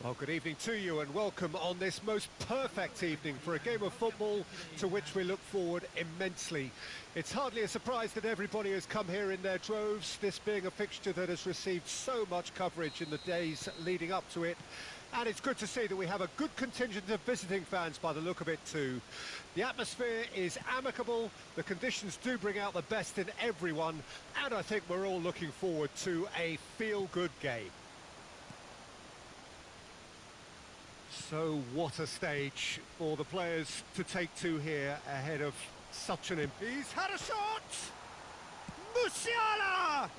Well, good evening to you and welcome on this most perfect evening for a game of football to which we look forward immensely. It's hardly a surprise that everybody has come here in their droves, this being a fixture that has received so much coverage in the days leading up to it. And it's good to see that we have a good contingent of visiting fans by the look of it too. The atmosphere is amicable, the conditions do bring out the best in everyone, and I think we're all looking forward to a feel-good game. So what a stage for the players to take to here ahead of such an He's had a shot! Musiala!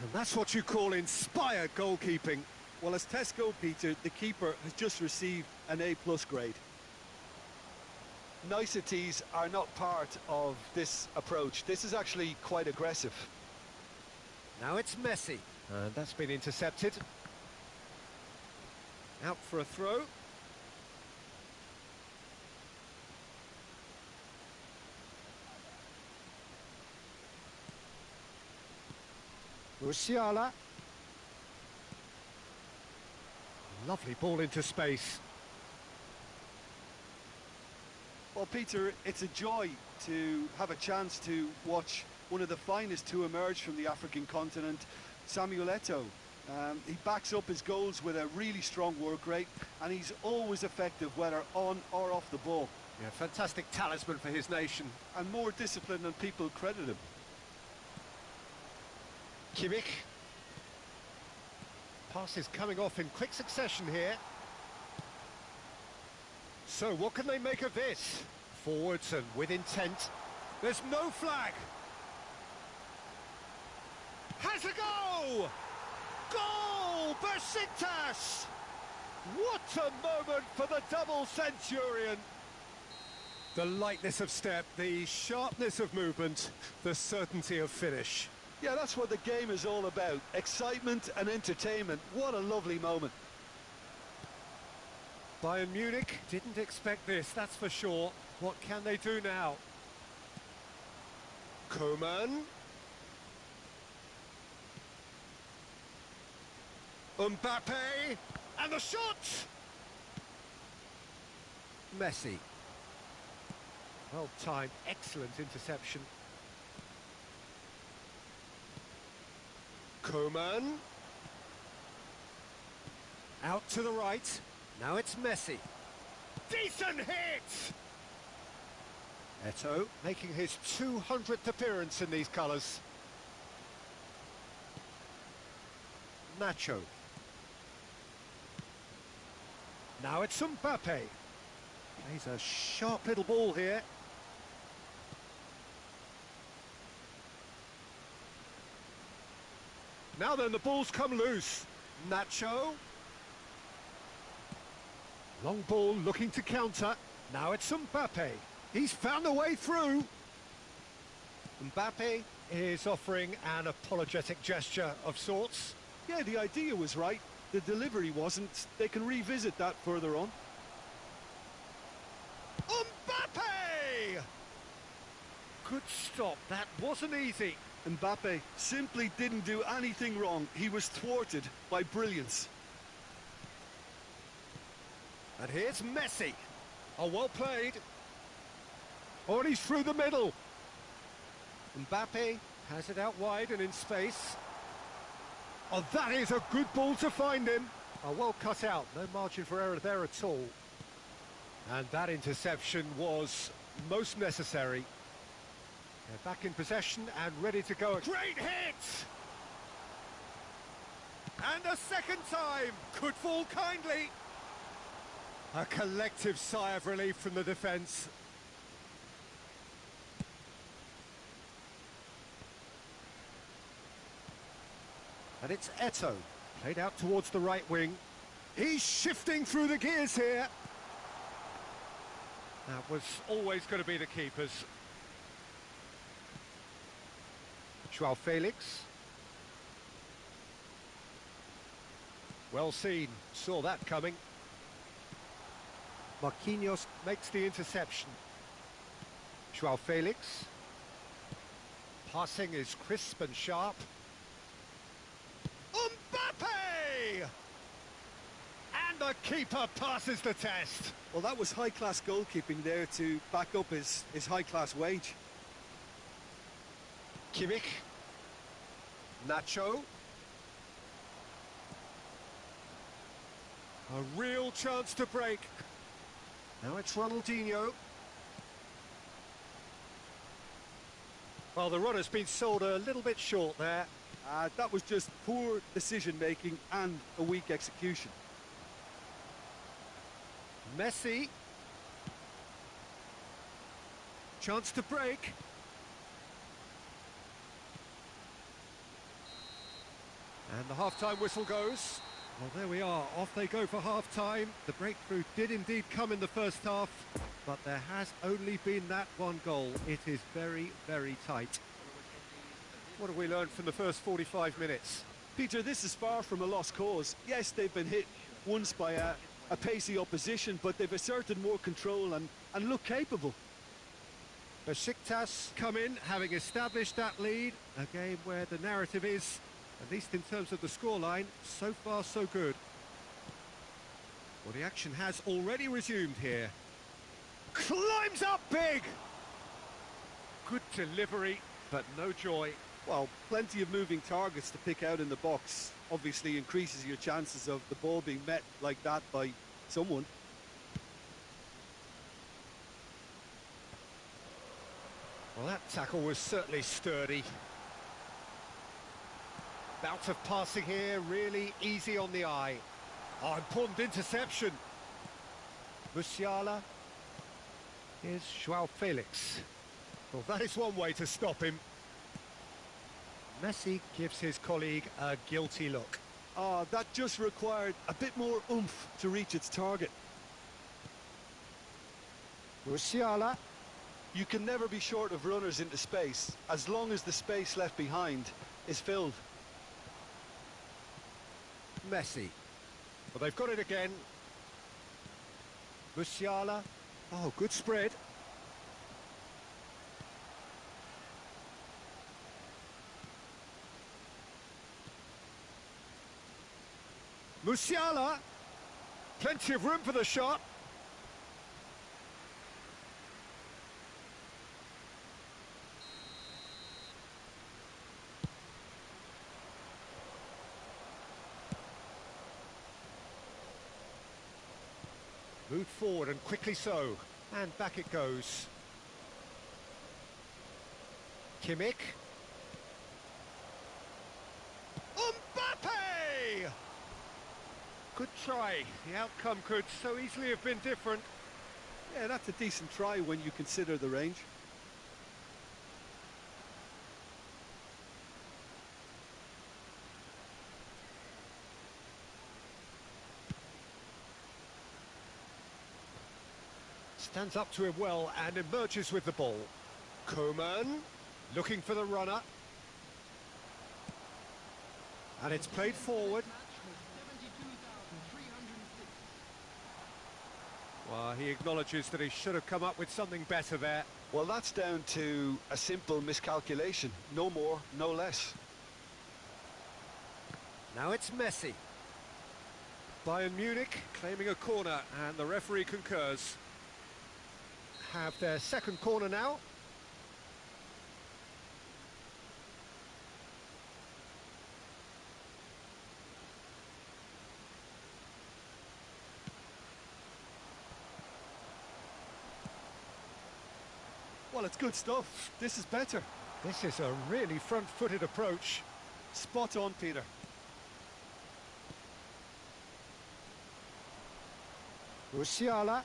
And that's what you call inspired goalkeeping. Well, as test goalkeeper, the keeper has just received an A+ grade. Niceties are not part of this approach. This is actually quite aggressive. Now it's Messi, and that's been intercepted. Out for a throw. Musiala. Lovely ball into space. Well, Peter, it's a joy to have a chance to watch one of the finest to emerge from the African continent, Samuel Eto'o. He backs up his goals with a really strong work rate, and he's always effective, whether on or off the ball. Yeah, fantastic talisman for his nation. And more disciplined than people credit him. Kimmich. Passes coming off in quick succession here. So what can they make of this? Forwards and with intent. There's no flag. Has a go! Goal! Besiktas! What a moment for the double centurion! The lightness of step, the sharpness of movement, the certainty of finish. Yeah, that's what the game is all about. Excitement and entertainment. What a lovely moment. Bayern Munich didn't expect this, that's for sure. What can they do now? Coman. Mbappe, and the shot! Messi. Well timed, excellent interception. Coman. Out to the right, now it's Messi. Decent hit! Eto'o making his 200th appearance in these colours. Nacho. Now it's Mbappe. Plays a sharp little ball here. Now then, the ball's come loose. Nacho. Long ball looking to counter. Now it's Mbappe. He's found a way through. Mbappe is offering an apologetic gesture of sorts. Yeah, the idea was right. The delivery wasn't. They can revisit that further on. Mbappe! Good stop. That wasn't easy. Mbappe simply didn't do anything wrong. He was thwarted by brilliance. And here's Messi. Oh, well played. Oh, and he's through the middle. Mbappe has it out wide and in space. Oh, that is a good ball to find him. Oh, well cut out. No margin for error there at all. And that interception was most necessary. They're back in possession and ready to go. Great hit! And a second time. Could fall kindly. A collective sigh of relief from the defence. And it's Eto'o, played out towards the right wing. He's shifting through the gears here. That was always going to be the keepers. Joao Felix. Well seen, saw that coming. Marquinhos makes the interception. Joao Felix. Passing is crisp and sharp. Mbappe! The keeper passes the test. Well, that was high-class goalkeeping there to back up his high-class wage. Kimmich. Nacho. A real chance to break. Now it's Ronaldinho. Well, the run has been sold a little bit short there. That was just poor decision-making and a weak execution. Messi. Chance to break. And the half-time whistle goes. Well, there we are. Off they go for half-time. The breakthrough did indeed come in the first half, but there has only been that one goal. It is very, very tight. What have we learned from the first 45 minutes? Peter, this is far from a lost cause. Yes, they've been hit once by a pacey opposition, but they've asserted more control and look capable. Besiktas come in, having established that lead. A game where the narrative is, at least in terms of the scoreline, so far so good. Well, the action has already resumed here. Climbs up big! Good delivery, but no joy. Well, plenty of moving targets to pick out in the box. Obviously increases your chances of the ball being met like that by someone. Well, that tackle was certainly sturdy. Bout of passing here, really easy on the eye. Oh, important interception. Musiala. Here's Joao Felix. Well, that is one way to stop him. Messi gives his colleague a guilty look. That just required a bit more oomph to reach its target. Musiala. You can never be short of runners into space, as long as the space left behind is filled. Messi. Well, they've got it again. Musiala. Oh, good spread. Musiala. Plenty of room for the shot. Moved forward and quickly so. And back it goes. Kimmich. Mbappe! Good try. The outcome could so easily have been different. Yeah, that's a decent try when you consider the range. Stands up to him well and emerges with the ball. Koeman looking for the runner. And it's played forward. Well, he acknowledges that he should have come up with something better there. Well, that's down to a simple miscalculation. No more, no less. Now it's Messi. Bayern Munich claiming a corner, and the referee concurs. Have their second corner now. Well, it's good stuff. This is better. This is a really front-footed approach. Spot on, Peter. Musiala.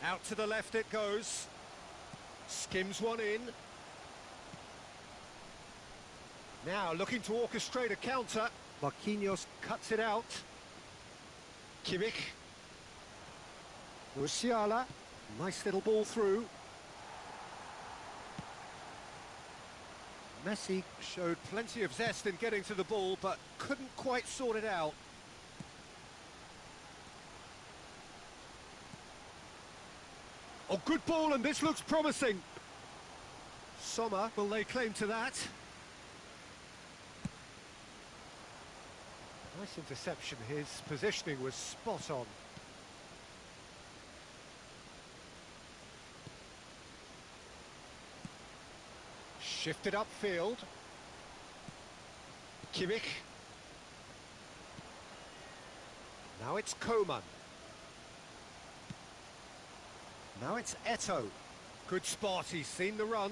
Out to the left it goes. Skims one in. Now looking to orchestrate a counter. Marquinhos cuts it out. Kimmich. Musiala. Nice little ball through. Messi showed plenty of zest in getting to the ball, but couldn't quite sort it out. Oh, good ball, and this looks promising. Sommer will lay claim to that. Nice interception. His positioning was spot on. Shifted upfield. Kimmich. Now it's Coman. Now it's Eto'o. Good spot, he's seen the run.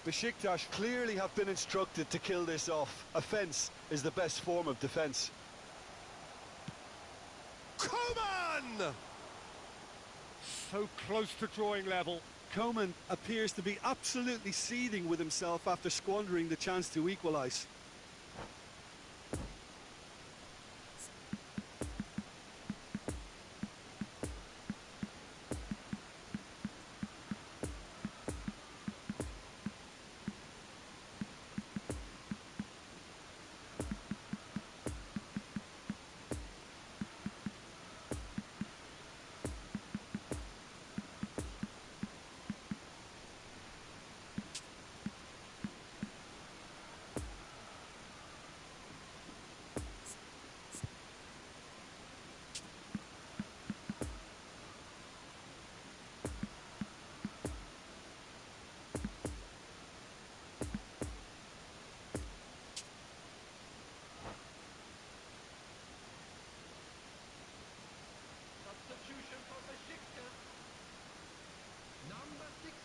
Besiktas clearly have been instructed to kill this off. Offence is the best form of defence. Coman! So close to drawing level. Coman appears to be absolutely seething with himself after squandering the chance to equalise.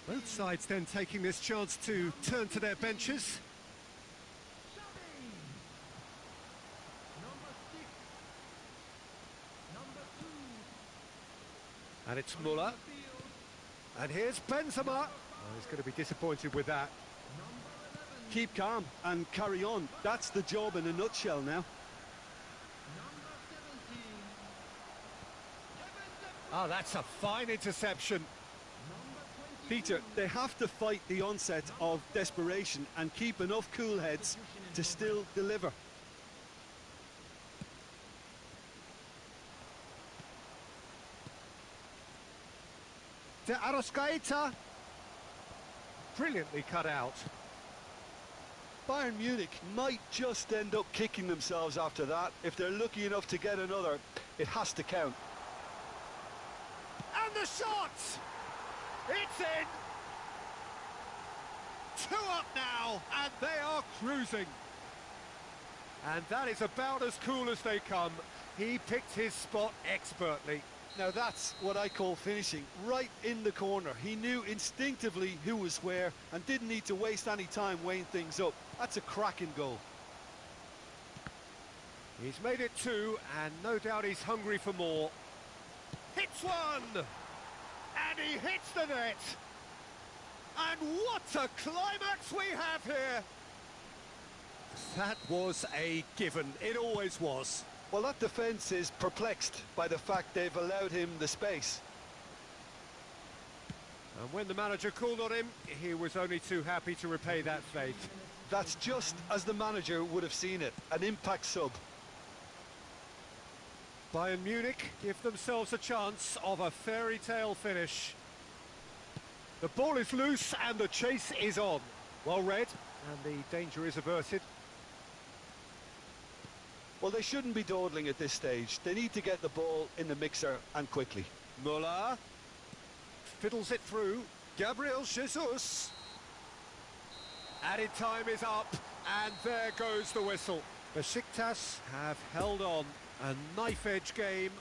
Both sides then taking this chance to turn to their benches. And it's Muller. And here's Benzema. Oh, he's going to be disappointed with that. Keep calm and carry on. That's the job in a nutshell now. Oh, that's a fine interception. Peter, they have to fight the onset of desperation and keep enough cool heads to still deliver. De Arrascaeta. Brilliantly cut out. Bayern Munich might just end up kicking themselves after that. If they're lucky enough to get another, it has to count. And the shot! It's in! 2 up now, and they are cruising. And that is about as cool as they come. He picked his spot expertly. Now that's what I call finishing, right in the corner. He knew instinctively who was where and didn't need to waste any time weighing things up. That's a cracking goal. He's made it 2, and no doubt he's hungry for more. Hits one! And he hits the net! And what a climax we have here! That was a given, it always was. Well, that defence is perplexed by the fact they've allowed him the space. And when the manager called on him, he was only too happy to repay that faith. That's just as the manager would have seen it, an impact sub. Bayern Munich give themselves a chance of a fairy tale finish. The ball is loose and the chase is on. Well read, and the danger is averted. Well, they shouldn't be dawdling at this stage. They need to get the ball in the mixer and quickly. Muller fiddles it through. Gabriel Jesus. Added time is up, and there goes the whistle. Besiktas have held on. A knife-edge game.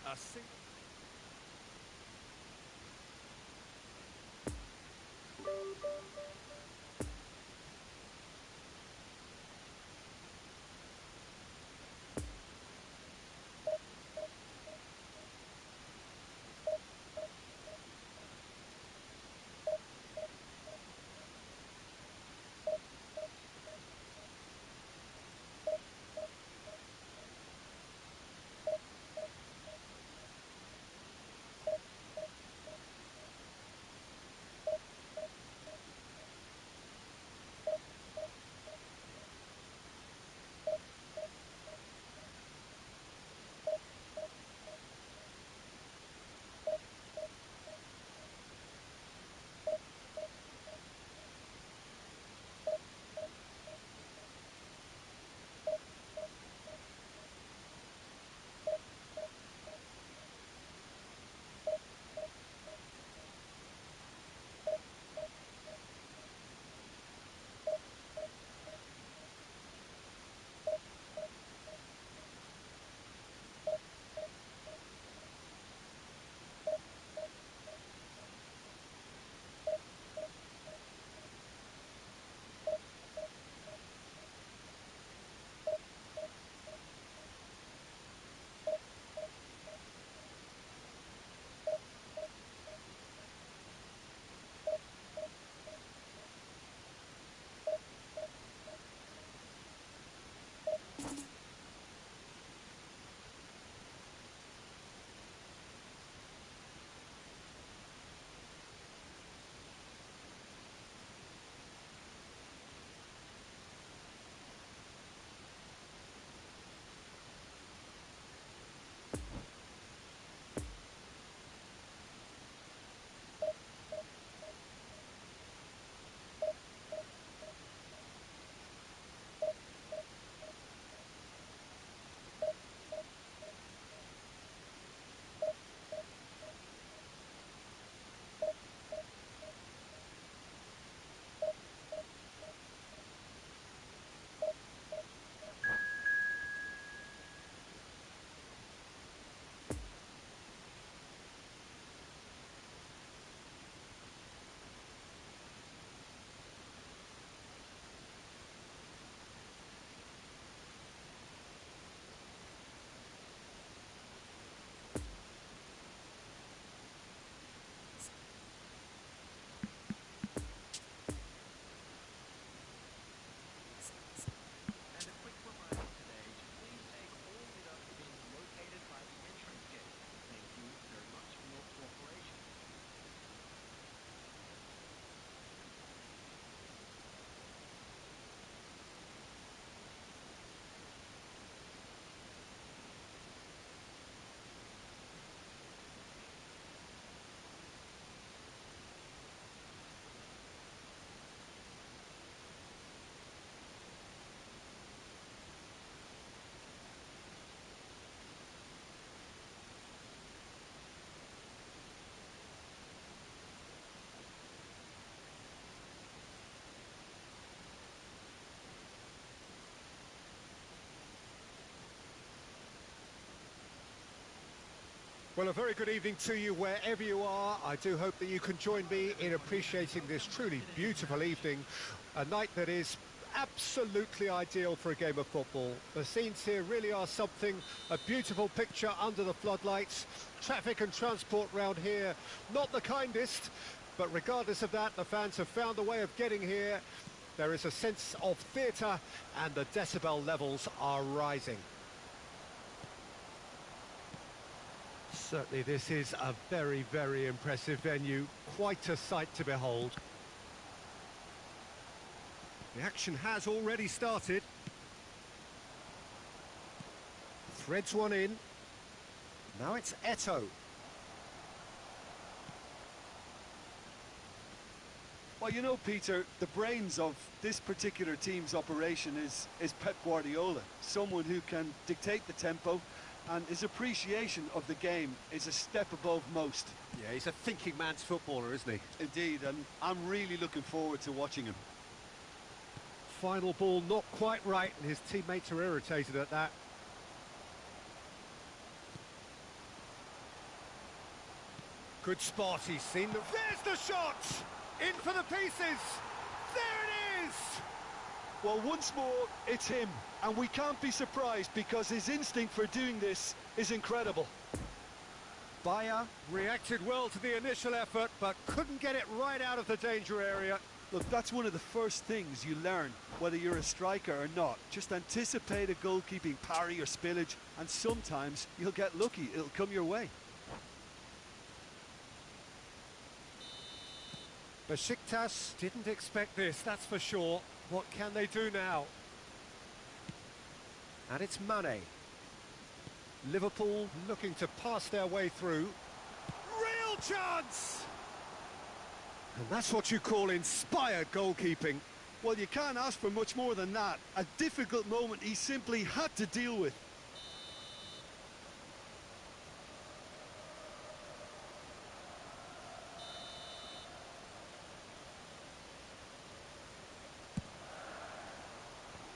Well, a very good evening to you wherever you are. I do hope that you can join me in appreciating this truly beautiful evening, a night that is absolutely ideal for a game of football. The scenes here really are something, a beautiful picture under the floodlights. Traffic and transport round here, not the kindest, but regardless of that, the fans have found a way of getting here. There is a sense of theatre and the decibel levels are rising. Certainly this is a very, very impressive venue, quite a sight to behold. The action has already started. Threads one in. Now it's Eto'o. Well, you know, Peter, the brains of this particular team's operation is Pep Guardiola, someone who can dictate the tempo, and his appreciation of the game is a step above most. Yeah, he's a thinking man's footballer, isn't he? Indeed, and I'm really looking forward to watching him. Final ball not quite right, and his teammates are irritated at that. Good spot, he's seen them. There's the shot! In for the pieces! There it is! Well, once more, it's him, and we can't be surprised because his instinct for doing this is incredible. Bayer reacted well to the initial effort, but couldn't get it right out of the danger area. Look, that's one of the first things you learn, whether you're a striker or not. Just anticipate a goalkeeping parry or spillage, and sometimes you'll get lucky, it'll come your way. Besiktas didn't expect this, that's for sure. What can they do now? And it's Mane. Liverpool looking to pass their way through. Real chance! And that's what you call inspired goalkeeping. Well, you can't ask for much more than that. A difficult moment he simply had to deal with.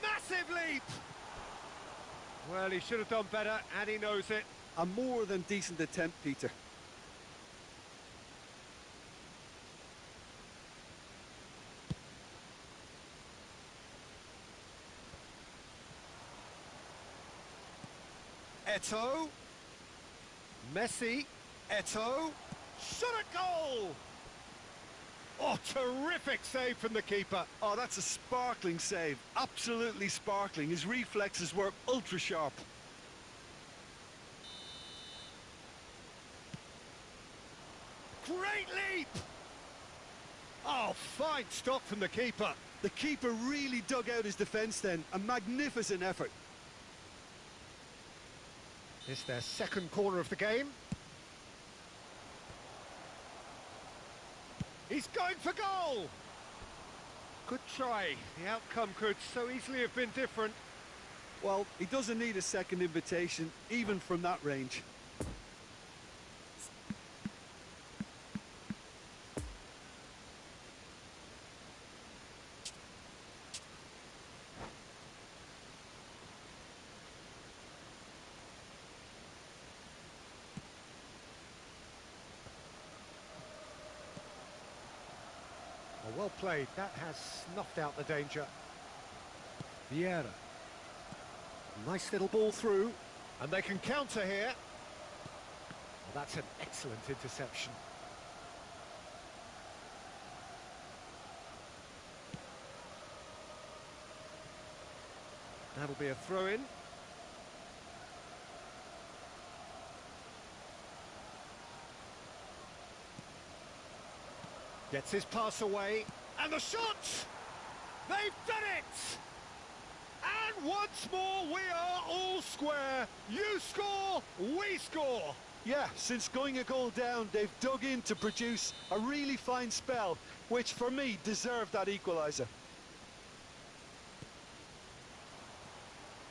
Massive leap! Well, he should have done better, and he knows it. A more than decent attempt, Peter. Eto'o. Messi. Eto'o. Shot at goal! Oh, terrific save from the keeper. Oh, that's a sparkling save. Absolutely sparkling. His reflexes were ultra sharp. Great leap! Oh, fine stop from the keeper. The keeper really dug out his defence then. A magnificent effort. It's their second corner of the game. He's going for goal! Good try. The outcome could so easily have been different. Well, he doesn't need a second invitation, even from that range. Well played, that has snuffed out the danger. Vieira. Nice little ball through, and they can counter here. Well, that's an excellent interception. That'll be a throw-in. Gets his pass away, and the shot! They've done it! And once more, we are all square. You score, we score. Yeah, since going a goal down, they've dug in to produce a really fine spell, which for me deserved that equaliser.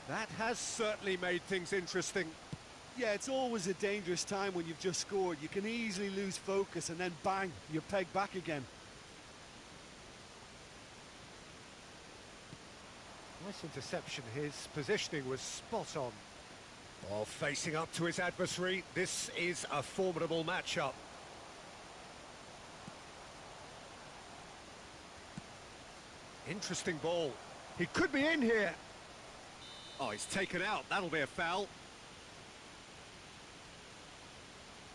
That has certainly made things interesting. Yeah, it's always a dangerous time when you've just scored. You can easily lose focus and then bang, you're pegged back again. Nice interception, his positioning was spot on. While facing up to his adversary, this is a formidable matchup. Interesting ball. He could be in here. Oh, he's taken out. That'll be a foul.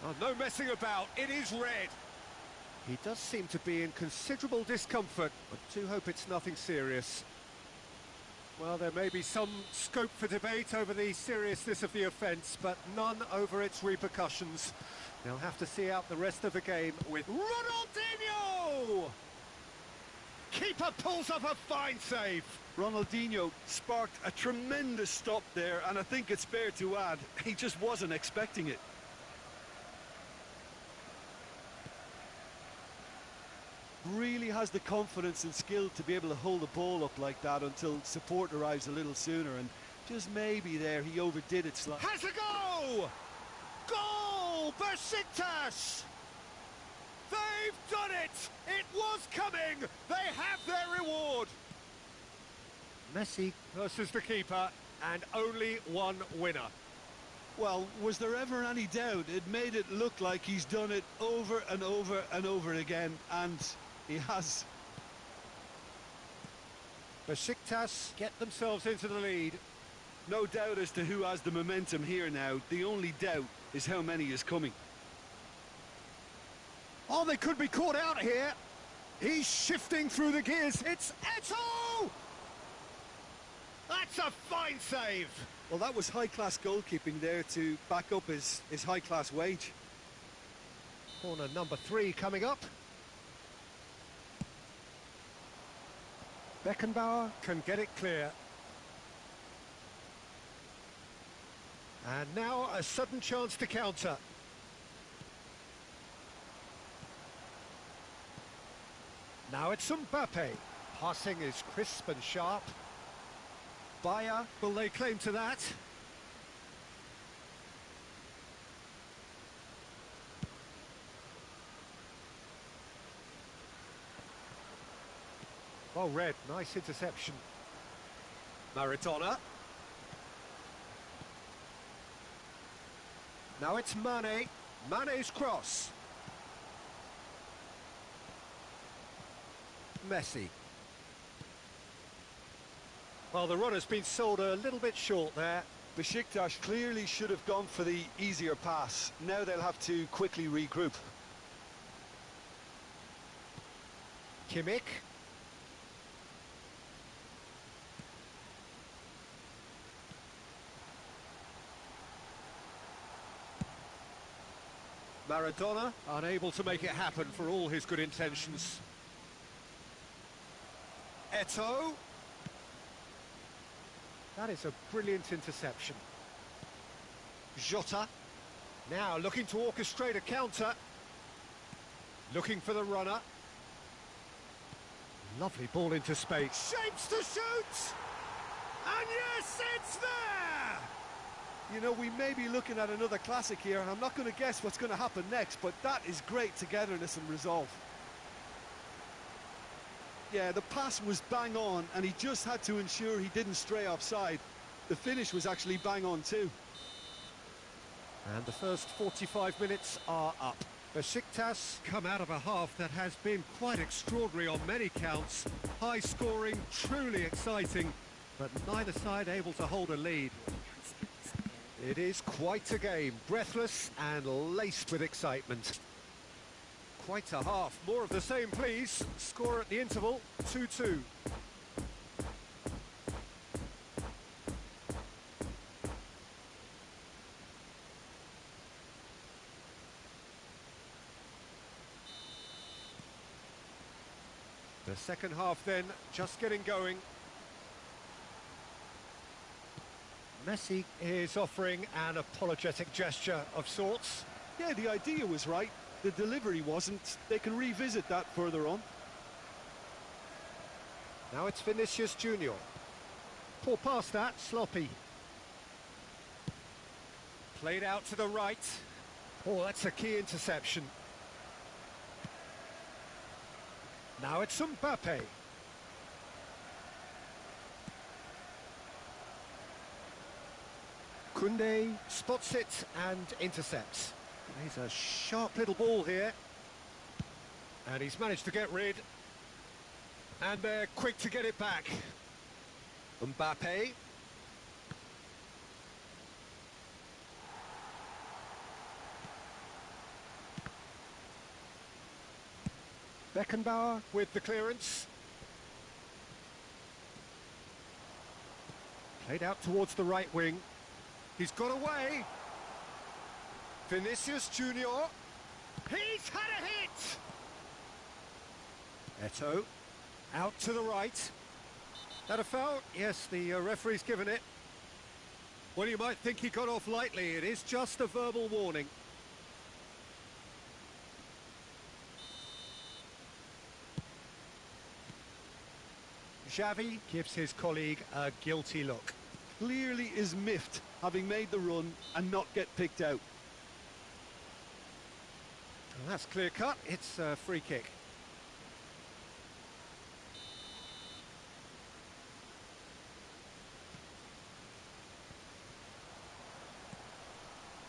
Oh, no messing about. It is red. He does seem to be in considerable discomfort, but do hope it's nothing serious. Well, there may be some scope for debate over the seriousness of the offence, but none over its repercussions. They'll have to see out the rest of the game with Ronaldinho! Keeper pulls off a fine save. Ronaldinho sparked a tremendous stop there, and I think it's fair to add, he just wasn't expecting it. Really has the confidence and skill to be able to hold the ball up like that until support arrives a little sooner, and just maybe there he overdid it slightly. Has a go! Goal! Besiktas! They've done it! It was coming! They have their reward! Messi versus the keeper, and only one winner. Well, was there ever any doubt? It made it look like he's done it over and over and over again, and he has. Besiktas get themselves into the lead. No doubt as to who has the momentum here now. The only doubt is how many is coming. Oh, they could be caught out here. He's shifting through the gears. It's Eto'o! That's a fine save. Well, that was high-class goalkeeping there to back up his high-class wage. Corner number 3 coming up. Beckenbauer can get it clear. And now a sudden chance to counter. Now it's Mbappe. Passing is crisp and sharp. Bayer will lay claim to that. Well read, nice interception. Maradona. Now it's Mane. Mane's cross. Messi. Well, the run has been sold a little bit short there. Besiktas clearly should have gone for the easier pass. Now they'll have to quickly regroup. Kimmich. Maradona unable to make it happen for all his good intentions. Eto'o. That is a brilliant interception. Jota. Now looking to orchestrate a counter. Looking for the runner. Lovely ball into space. Shapes to shoot! And yes, it's there! You know, we may be looking at another classic here, and I'm not going to guess what's going to happen next, but that is great togetherness and resolve. Yeah, the pass was bang on, and he just had to ensure he didn't stray offside. The finish was actually bang on too. And the first 45 minutes are up. Besiktas come out of a half that has been quite extraordinary on many counts. High scoring, truly exciting, but neither side able to hold a lead. It is quite a game, breathless and laced with excitement. Quite a half. More of the same, please. Score at the interval, 2-2. The second half then, just getting going. Messi is offering an apologetic gesture of sorts. Yeah, the idea was right. The delivery wasn't. They can revisit that further on. Now it's Vinicius Junior. Poor pass that, sloppy. Played out to the right. Oh, that's a key interception. Now it's Mbappe. Kunde spots it and intercepts. He's a sharp little ball here. And he's managed to get rid. And they're quick to get it back. Mbappe. Beckenbauer with the clearance. Played out towards the right wing. He's got away. Vinicius Junior. He's had a hit. Eto'o out to the right. That a foul? Yes, the referee's given it. Well, you might think he got off lightly. It is just a verbal warning. Xavi gives his colleague a guilty look. Clearly is miffed, having made the run and not get picked out. Well, that's clear cut. It's a free kick.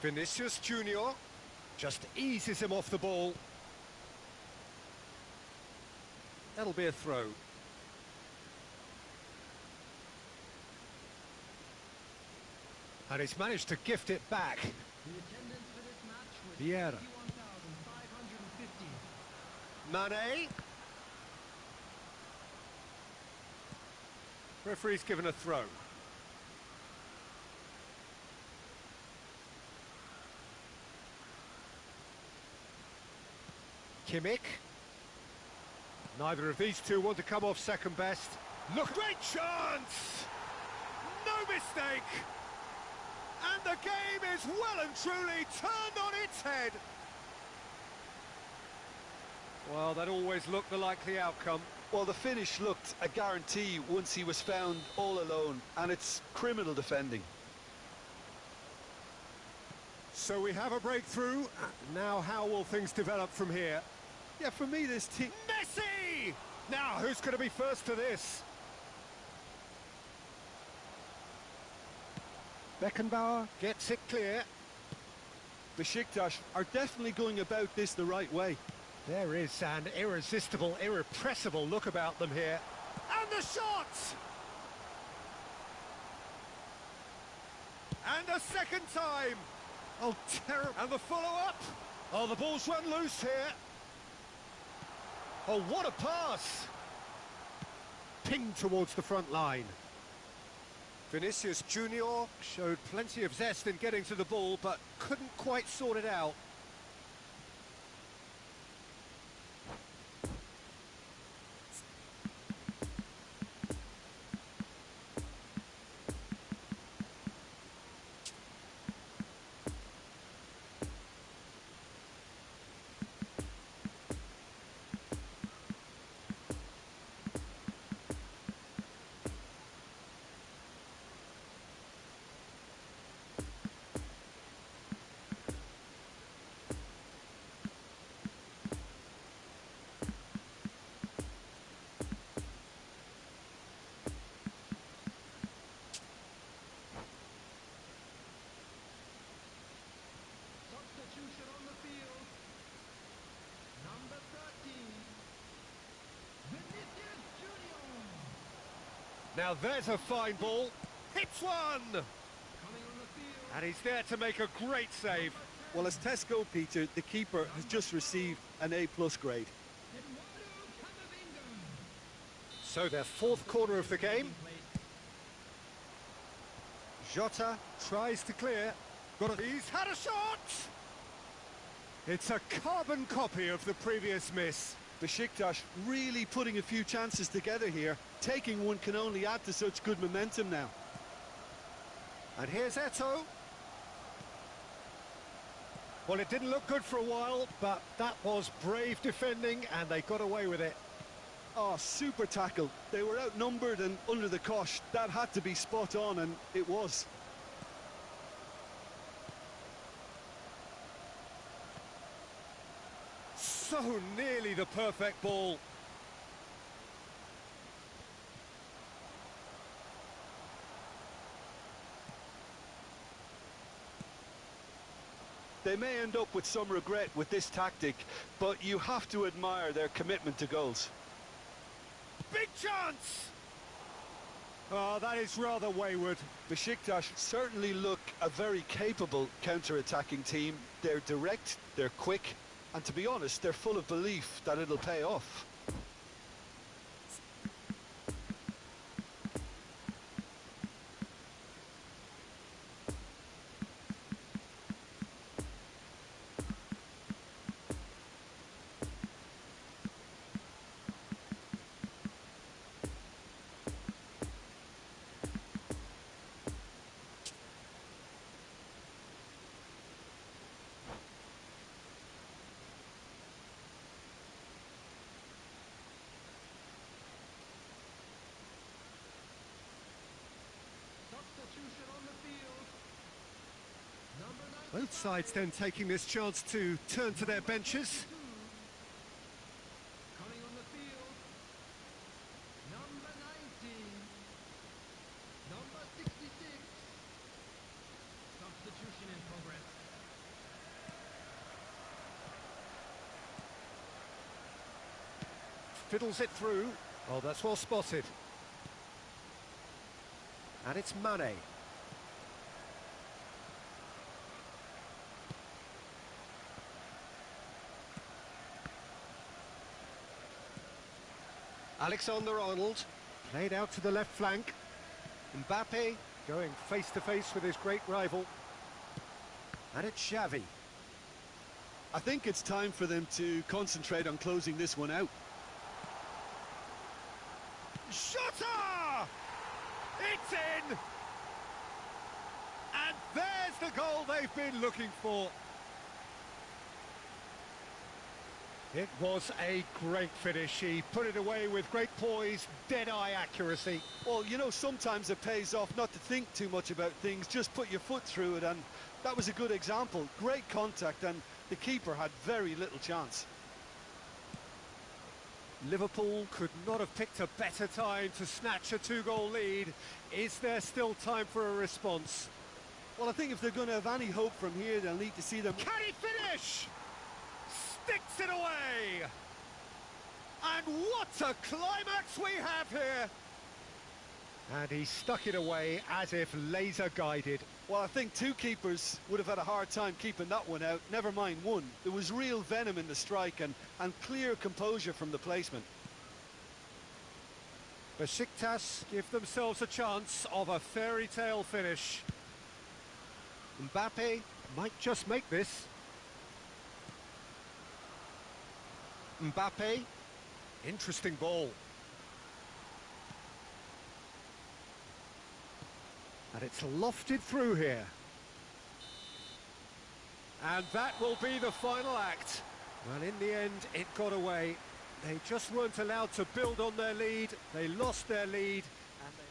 Vinicius Junior just eases him off the ball. That'll be a throw. And he's managed to gift it back. Vieira. Mane. Referee's given a throw. Kimmich. Neither of these two want to come off second best. Look, great chance! No mistake! And the game is well and truly turned on its head. Well, that always looked the likely outcome. Well, the finish looked a guarantee once he was found all alone, and it's criminal defending. So we have a breakthrough. Now how will things develop from here? Yeah, for me, this team... Messi! Now, who's going to be first to this? Beckenbauer gets it clear. Besiktas are definitely going about this the right way. There is an irresistible, irrepressible look about them here. And the shot! And a second time! Oh, terrible. And the follow-up. Oh, the ball's run loose here. Oh, what a pass! Pinged towards the front line. Vinicius Junior showed plenty of zest in getting to the ball, but couldn't quite sort it out. Now there's a fine ball. Hits one! And he's there to make a great save. Well, as Tesco, Peter, the keeper has just received an A+ grade. So their fourth corner of the game. Jota tries to clear. He's had a shot! It's a carbon copy of the previous miss. Besiktas really putting a few chances together here. Taking one can only add to such good momentum now. And here's Eto'o. Well, it didn't look good for a while, but that was brave defending, and they got away with it. Oh, super tackle. They were outnumbered and under the cosh. That had to be spot on, and it was. So nearly the perfect ball. They may end up with some regret with this tactic, but you have to admire their commitment to goals. Big chance! Oh, that is rather wayward. Besiktas certainly look a very capable counter-attacking team. They're direct, they're quick, and to be honest, they're full of belief that it'll pay off. Both sides then taking this chance to turn to their benches. Coming on the field, number 19, number 66. Substitution in progress. Fiddles it through. Oh, that's well spotted. And it's Mane. Alexander-Arnold, played out to the left flank. Mbappe going face-to-face with his great rival. And it's Xavi. I think it's time for them to concentrate on closing this one out. Shutter! It's in! And there's the goal they've been looking for. It was a great finish. He put it away with great poise, dead-eye accuracy. Well, you know, sometimes it pays off not to think too much about things, just put your foot through it, and that was a good example. Great contact, and the keeper had very little chance. Liverpool could not have picked a better time to snatch a two-goal lead. Is there still time for a response? Well, I think if they're going to have any hope from here, they'll need to see them... Can he finish? Sticks it away! And what a climax we have here! And he stuck it away as if laser-guided. Well, I think two keepers would have had a hard time keeping that one out, never mind one. There was real venom in the strike and clear composure from the placement. Besiktas give themselves a chance of a fairy tale finish. Mbappe might just make this. Mbappe, interesting ball. And it's lofted through here. And that will be the final act. Well, in the end, it got away. They just weren't allowed to build on their lead. They lost their lead. And they...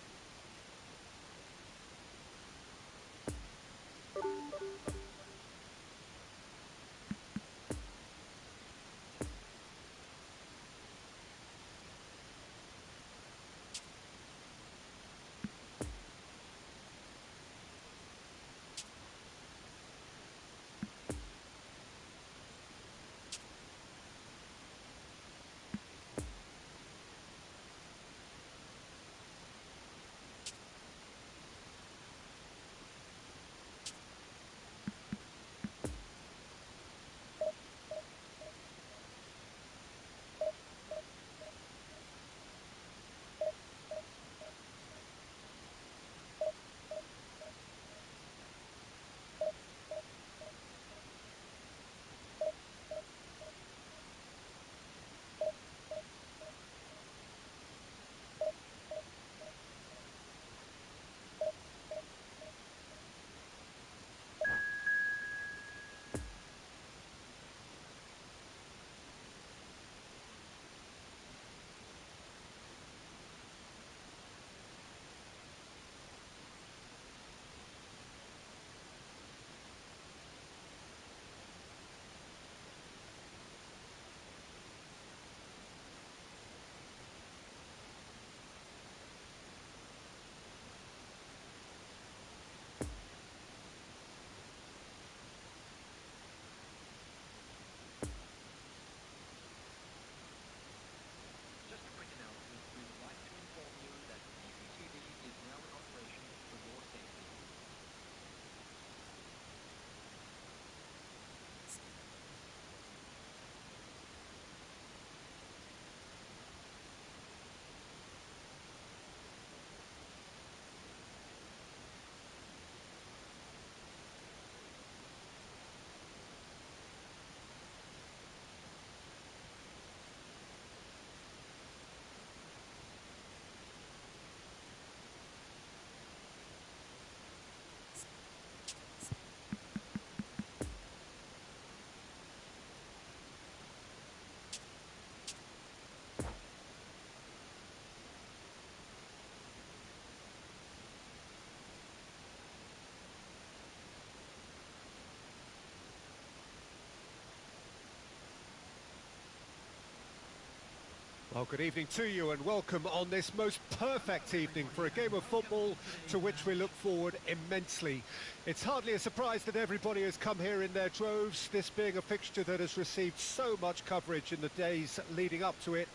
Well, good evening to you and welcome on this most perfect evening for a game of football to which we look forward immensely. It's hardly a surprise that everybody has come here in their droves, this being a fixture that has received so much coverage in the days leading up to it.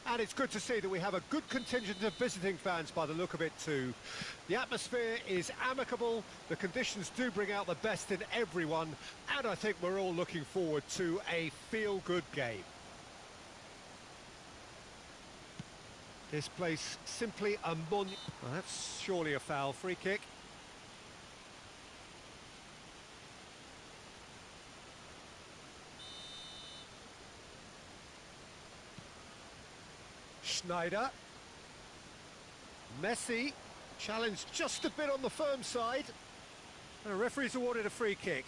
And it's good to see that we have a good contingent of visiting fans by the look of it too. The atmosphere is amicable, the conditions do bring out the best in everyone, and I think we're all looking forward to a feel-good game. This place simply a monument. Well, that's surely a foul. Free kick. Schneider. Messi. Challenged just a bit on the firm side. And the referee's awarded a free kick.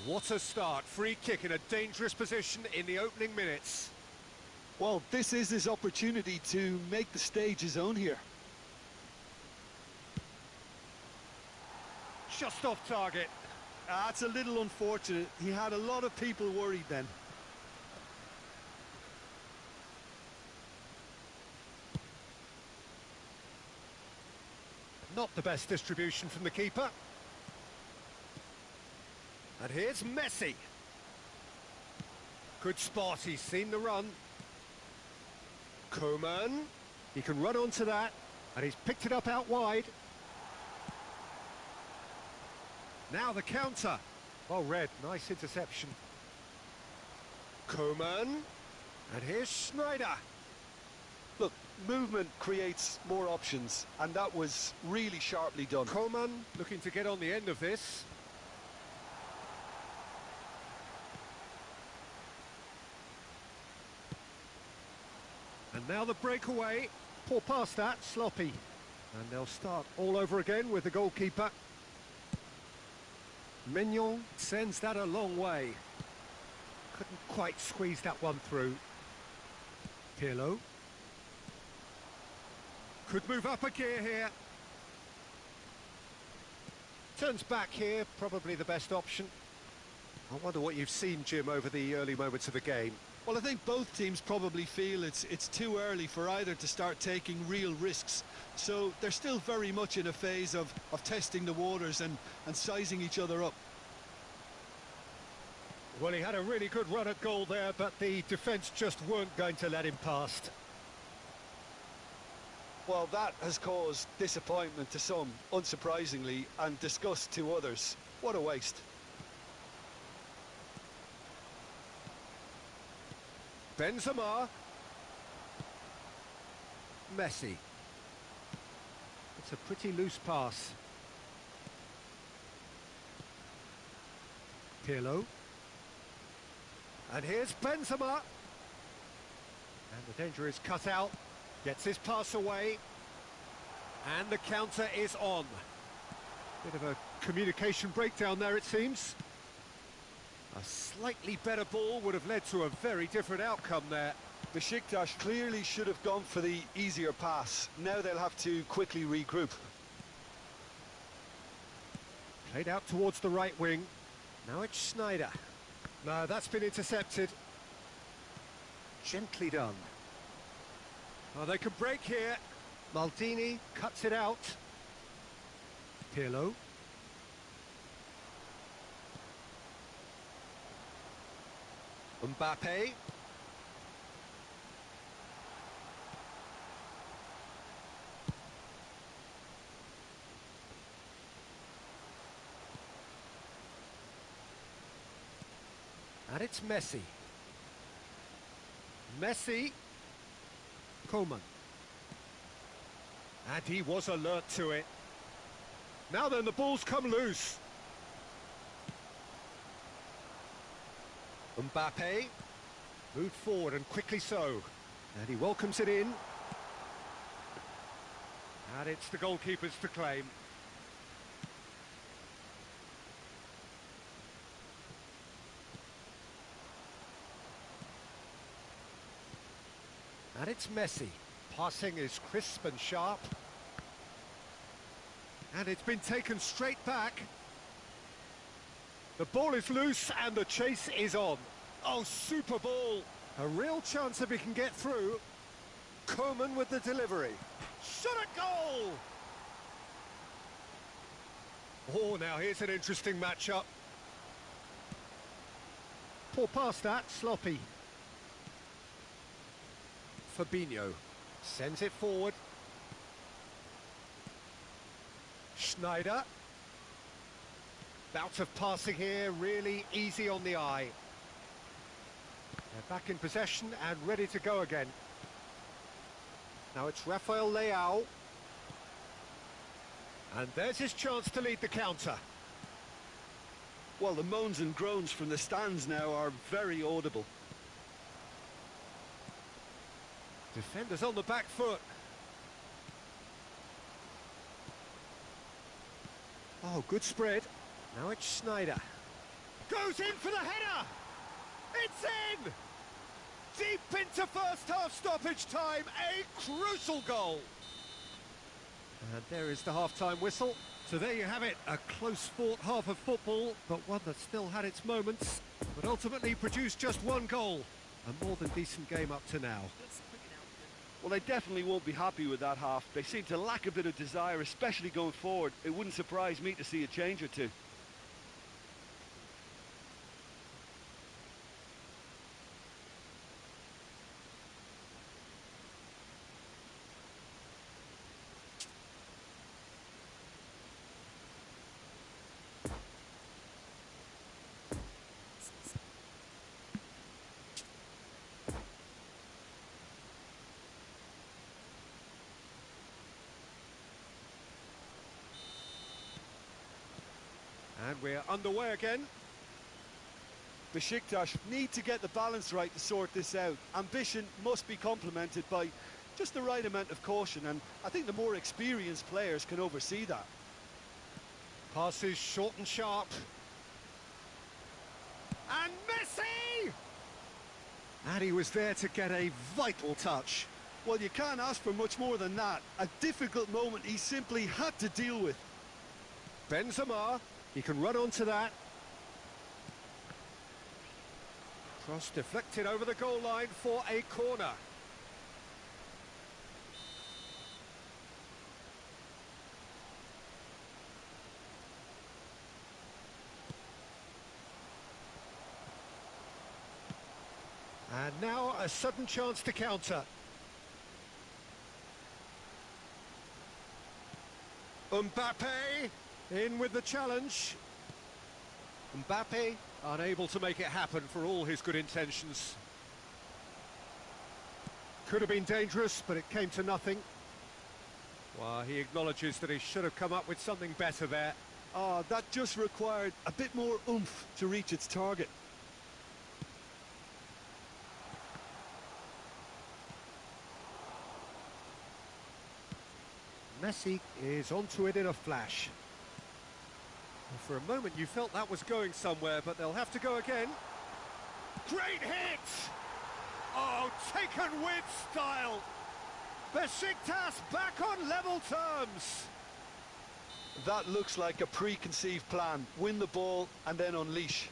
What a start. Free kick in a dangerous position in the opening minutes. Well, this is his opportunity to make the stage his own here. Just off target. That's a little unfortunate. He had a lot of people worried then. Not the best distribution from the keeper. And here's Messi. Good spot, he's seen the run. Coman. He can run onto that, and he's picked it up out wide. Now the counter. Well read, nice interception. Coman. And here's Schneider. Look, movement creates more options, and that was really sharply done. Coman looking to get on the end of this. And now the breakaway. Poor pass that, sloppy. And they'll start all over again with the goalkeeper. Mignon sends that a long way. Couldn't quite squeeze that one through. Pirlo. Could move up a gear here. Turns back here, probably the best option. I wonder what you've seen, Jim, over the early moments of the game. Well, I think both teams probably feel it's too early for either to start taking real risks. So they're still very much in a phase of testing the waters and sizing each other up. Well, he had a really good run at goal there, but the defence just weren't going to let him past. Well, that has caused disappointment to some, unsurprisingly, and disgust to others. What a waste. Benzema. Messi. It's a pretty loose pass. Pirlo. And here's Benzema. And the danger is cut out. Gets his pass away. And the counter is on. Bit of a communication breakdown there, it seems. A slightly better ball would have led to a very different outcome there. Besiktas clearly should have gone for the easier pass. Now they'll have to quickly regroup. Played out towards the right wing. Now it's Schneider. No, that's been intercepted. Gently done. Oh, they can break here. Maldini cuts it out. Pirlo. Mbappe. And it's Messi. Messi. Coman. And he was alert to it. Now then, the ball's come loose. Mbappe moved forward and quickly so. And he welcomes it in. And it's the goalkeeper's to claim. And it's Messi. Passing is crisp and sharp. And it's been taken straight back. The ball is loose and the chase is on. Oh, super ball. A real chance if he can get through. Coman with the delivery. Shot at goal! Oh, now here's an interesting matchup. Poor pass that, sloppy. Fabinho sends it forward. Schneider. Bout of passing here, really easy on the eye. They're back in possession and ready to go again. Now it's Rafael Leao. And there's his chance to lead the counter. Well, the moans and groans from the stands now are very audible. Defenders on the back foot. Oh, good spread. Now it's Schneider. Goes in for the header! It's in! Deep into first half stoppage time, a crucial goal! And there is the half-time whistle. So there you have it, a close-fought half of football, but one that still had its moments, but ultimately produced just one goal. A more than decent game up to now. Well, they definitely won't be happy with that half. They seem to lack a bit of desire, especially going forward. It wouldn't surprise me to see a change or two. And we're underway again. Besiktas need to get the balance right to sort this out. Ambition must be complemented by just the right amount of caution, and I think the more experienced players can oversee that. Passes short and sharp. And Messi! And he was there to get a vital touch. Well, you can't ask for much more than that. A difficult moment he simply had to deal with. Benzema, he can run onto that. Cross deflected over the goal line for a corner. And now a sudden chance to counter. Mbappe in with the challenge. Mbappe unable to make it happen for all his good intentions. Could have been dangerous, but it came to nothing. Well, he acknowledges that he should have come up with something better there. Oh, that just required a bit more oomph to reach its target. Messi is onto it in a flash. Well, for a moment you felt that was going somewhere, but they'll have to go again. Great hit! Oh, taken with style! Besiktas back on level terms! That looks like a preconceived plan. Win the ball and then unleash.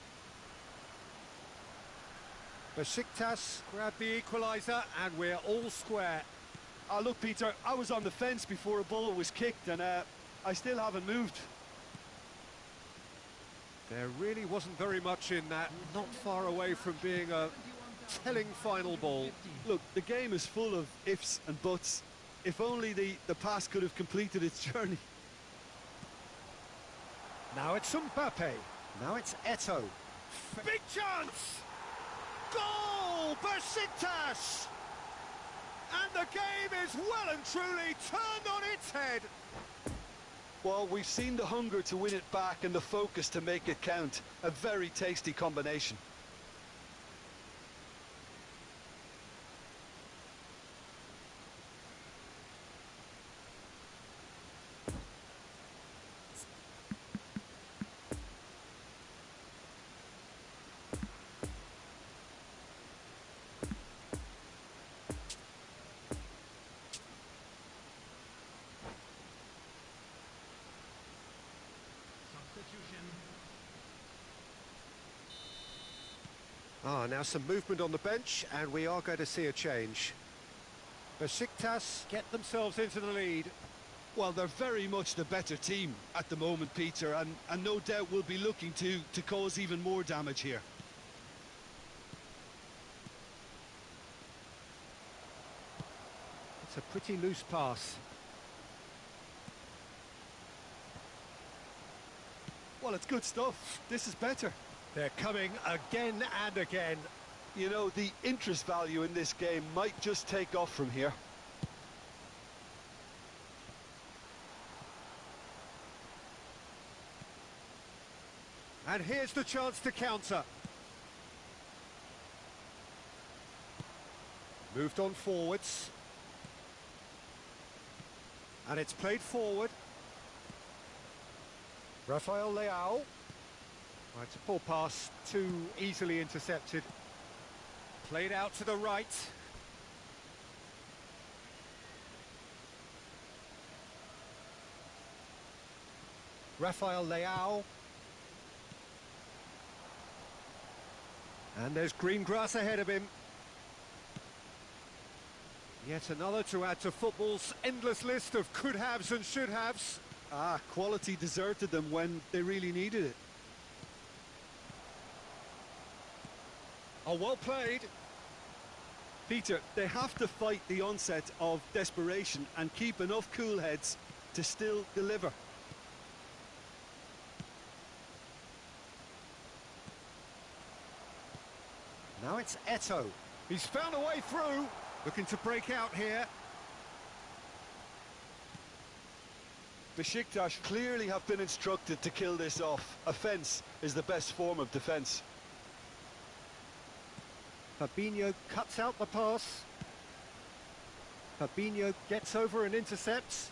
Besiktas grab the equaliser and we're all square. Oh, look, Peter, I was on the fence before a ball was kicked, and I still haven't moved. There really wasn't very much in that, not far away from being a telling final ball. Look, the game is full of ifs and buts. If only the pass could have completed its journey. Now it's Mbappe. Now it's Eto'o. Big chance! Goal! Besiktas! And the game is well and truly turned on its head. Well, we've seen the hunger to win it back and the focus to make it count. A very tasty combination. Substitution. Now some movement on the bench, and we are going to see a change. Besiktas get themselves into the lead. Well, they're very much the better team at the moment, Peter, and no doubt will be looking to cause even more damage here. It's a pretty loose pass. Well, it's good stuff. This is better. They're coming again and again. You know, the interest value in this game might just take off from here. And here's the chance to counter. Moved on forwards. And it's played forward. Rafael Leao. Right, it's a poor pass, too easily intercepted. Played out to the right. Rafael Leao. And there's green grass ahead of him. Yet another to add to football's endless list of could-haves and should-haves. Quality deserted them when they really needed it. Oh, well played. Peter, they have to fight the onset of desperation and keep enough cool heads to still deliver. Now it's Eto'o. He's found a way through. Looking to break out here. Besiktas clearly have been instructed to kill this off. Offence is the best form of defence. Fabinho cuts out the pass. Fabinho gets over and intercepts.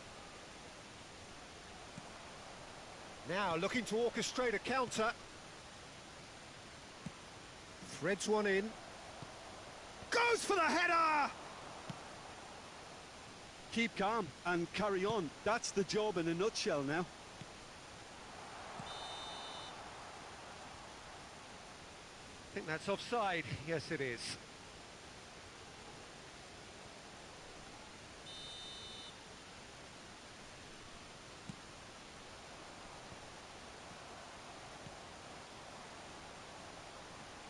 Now looking to orchestrate a counter. Threads one in. Goes for the header! Keep calm and carry on. That's the job in a nutshell now. I think that's offside. Yes, it is.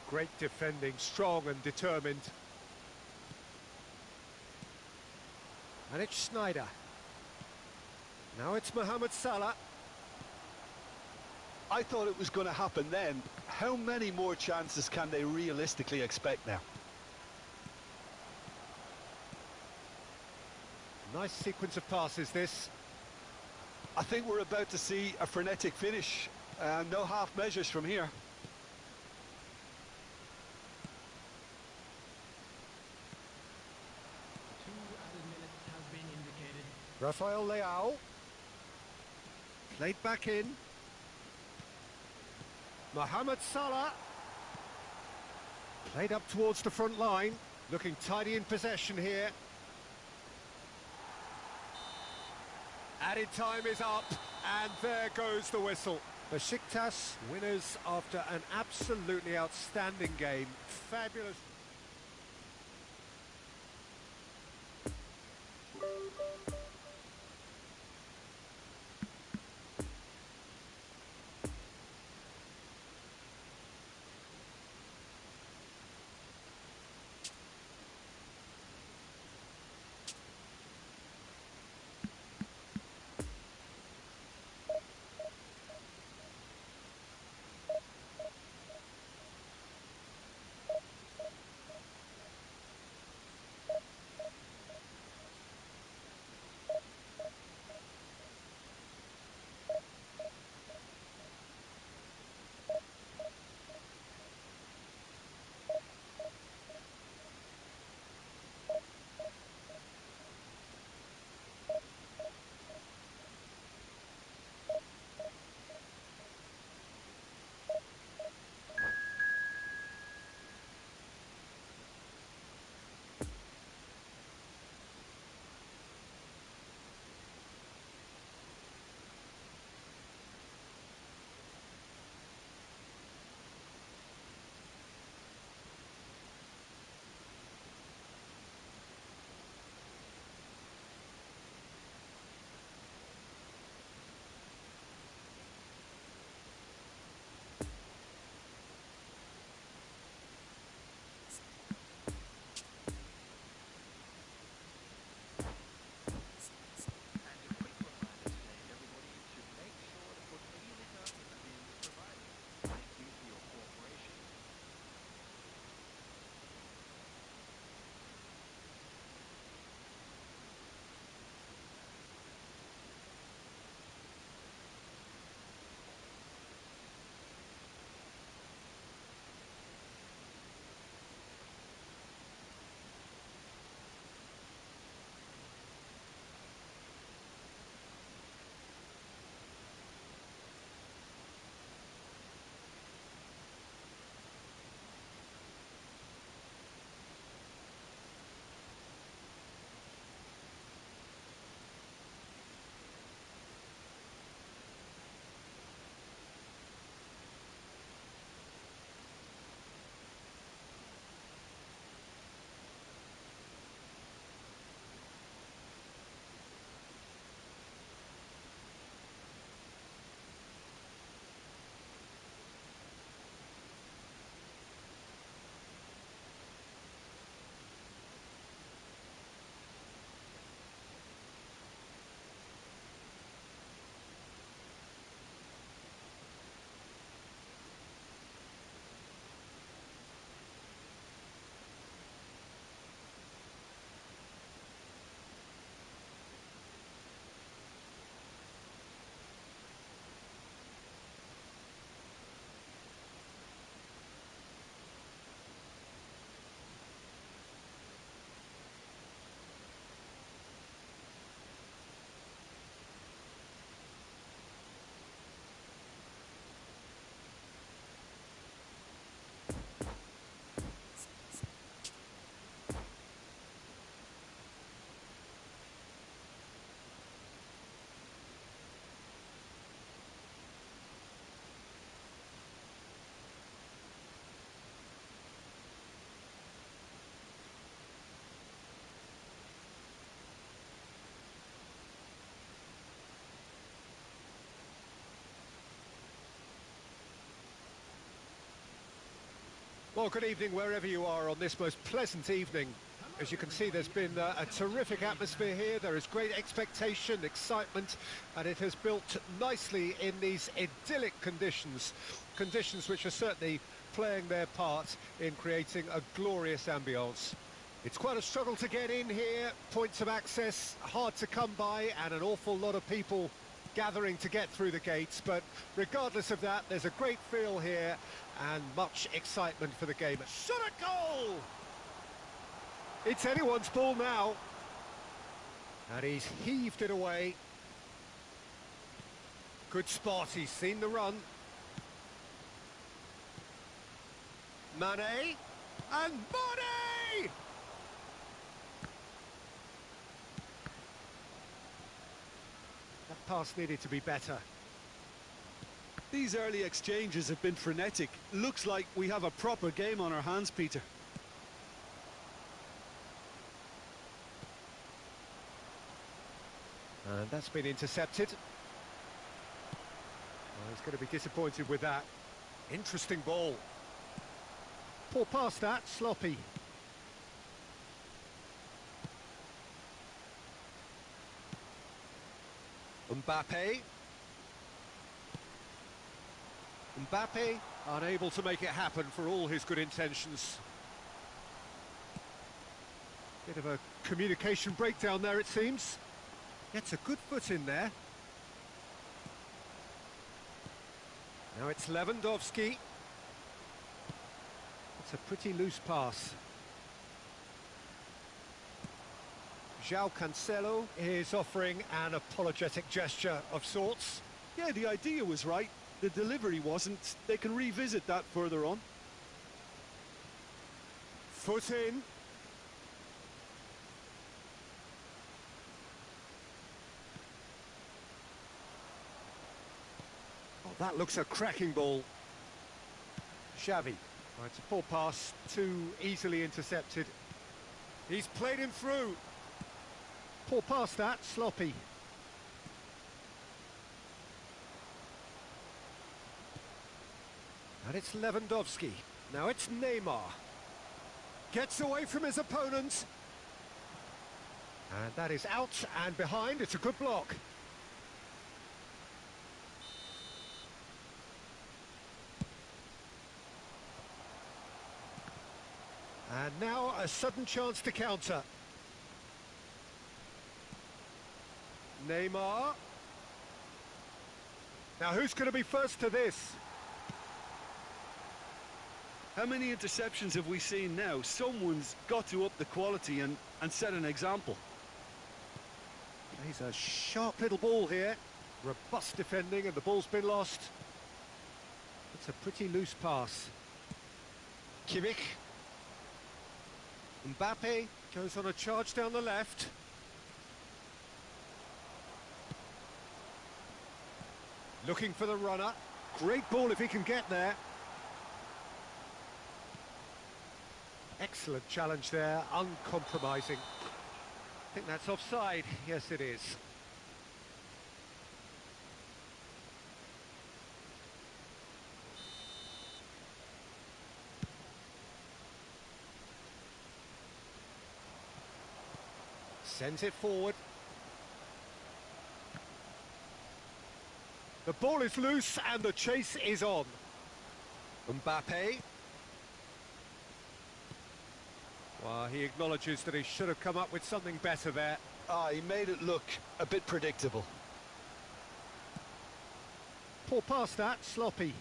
Great defending, strong and determined. And it's Sneijder. Now it's Mohamed Salah. I thought it was going to happen then. How many more chances can they realistically expect now? Nice sequence of passes, this. I think we're about to see a frenetic finish. No half measures from here. 2 added minutes have been indicated. Rafael Leao. Played back in. Mohamed Salah. Played up towards the front line. Looking tidy in possession here. Added time is up, and there goes the whistle. Besiktas winners after an absolutely outstanding game. Fabulous. Well, good evening wherever you are on this most pleasant evening. As you can see, there's been a terrific atmosphere here. There is great expectation, excitement, and it has built nicely in these idyllic conditions. Conditions which are certainly playing their part in creating a glorious ambience. It's quite a struggle to get in here, points of access hard to come by, and an awful lot of people gathering to get through the gates, but regardless of that, there's a great feel here and much excitement for the game. Shot a goal! It's anyone's ball now. And he's heaved it away. Good spot, he's seen the run. Mane, and Mane! That pass needed to be better. These early exchanges have been frenetic. Looks like we have a proper game on our hands, Peter. And that's been intercepted. Well, he's going to be disappointed with that. Interesting ball. Poor pass that, sloppy. Mbappe. Mbappe unable to make it happen for all his good intentions. Bit of a communication breakdown there, it seems. Gets a good foot in there. Now it's Lewandowski. It's a pretty loose pass. João Cancelo is offering an apologetic gesture of sorts. Yeah, the idea was right. The delivery wasn't. They can revisit that further on. Foot in. Oh, that looks a cracking ball. Xavi. Oh, it's a poor pass, too easily intercepted. He's played him through. Poor pass that, sloppy. And it's Lewandowski. Now it's Neymar. Gets away from his opponent. And that is out and behind. It's a good block. And now a sudden chance to counter. Neymar. Now who's going to be first to this? How many interceptions have we seen now? Someone's got to up the quality and set an example. He's a sharp little ball here. Robust defending and the ball's been lost. It's a pretty loose pass. Kimmich. Mbappe goes on a charge down the left. Looking for the runner. Great ball if he can get there. Excellent challenge there, uncompromising. I think that's offside. Yes, it is. Sends it forward. The ball is loose and the chase is on. Mbappe. Well, he acknowledges that he should have come up with something better there. He made it look a bit predictable. Poor pass that, sloppy.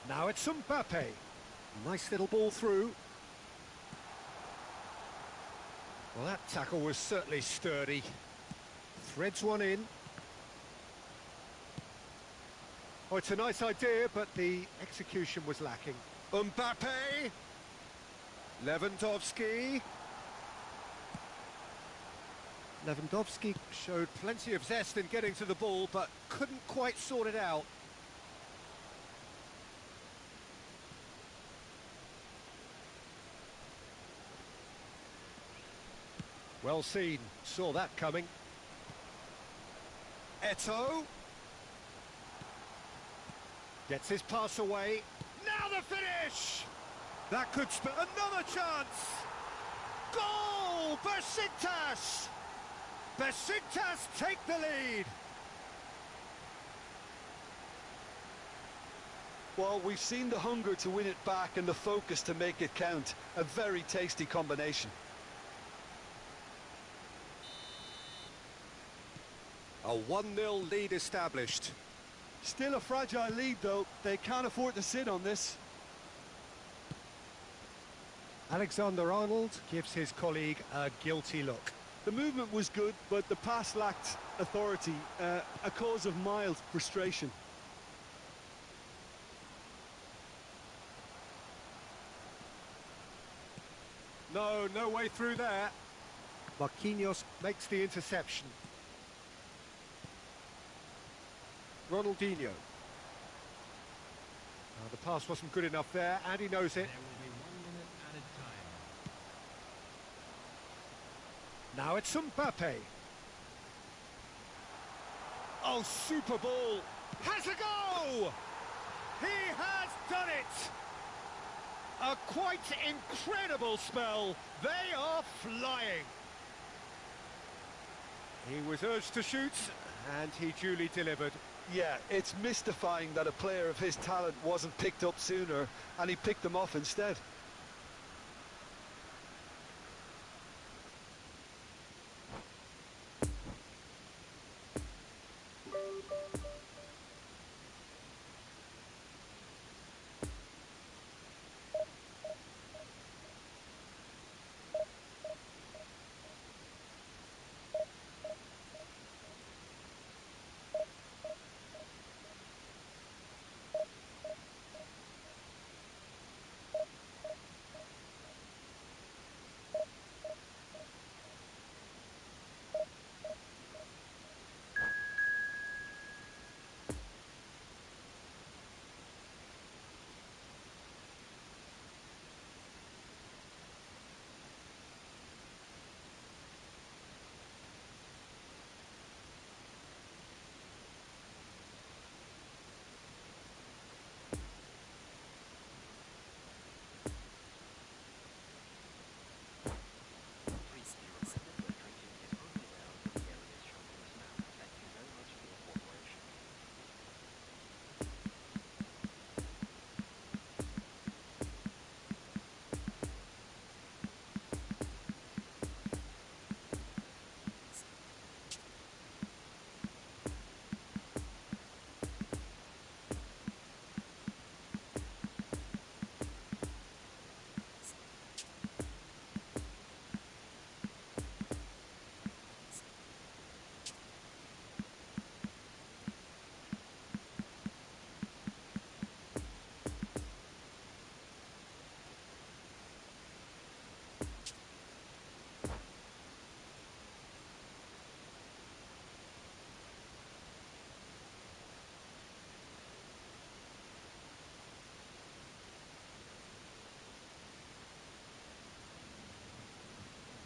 Now it's Mbappe. Nice little ball through. Well, that tackle was certainly sturdy. Threads one in. Oh, it's a nice idea, but the execution was lacking. Mbappe! Lewandowski! Lewandowski showed plenty of zest in getting to the ball, but couldn't quite sort it out. Well seen, saw that coming. Eto'o. Gets his pass away. Now the finish! That could spell another chance! Goal! Besiktas! Besiktas take the lead! Well, we've seen the hunger to win it back and the focus to make it count. A very tasty combination. A 1-0 lead established. Still a fragile lead, though. They can't afford to sit on this. Alexander-Arnold gives his colleague a guilty look. The movement was good, but the pass lacked authority, a cause of mild frustration. No way through there. Marquinhos makes the interception. Ronaldinho. The pass wasn't good enough there, and he knows it. There will be 1 minute added time. Now it's Mbappe. Oh, super ball. Has a go! He has done it! A quite incredible spell. They are flying. He was urged to shoot, and he duly delivered. Yeah, it's mystifying that a player of his talent wasn't picked up sooner, and he picked them off instead.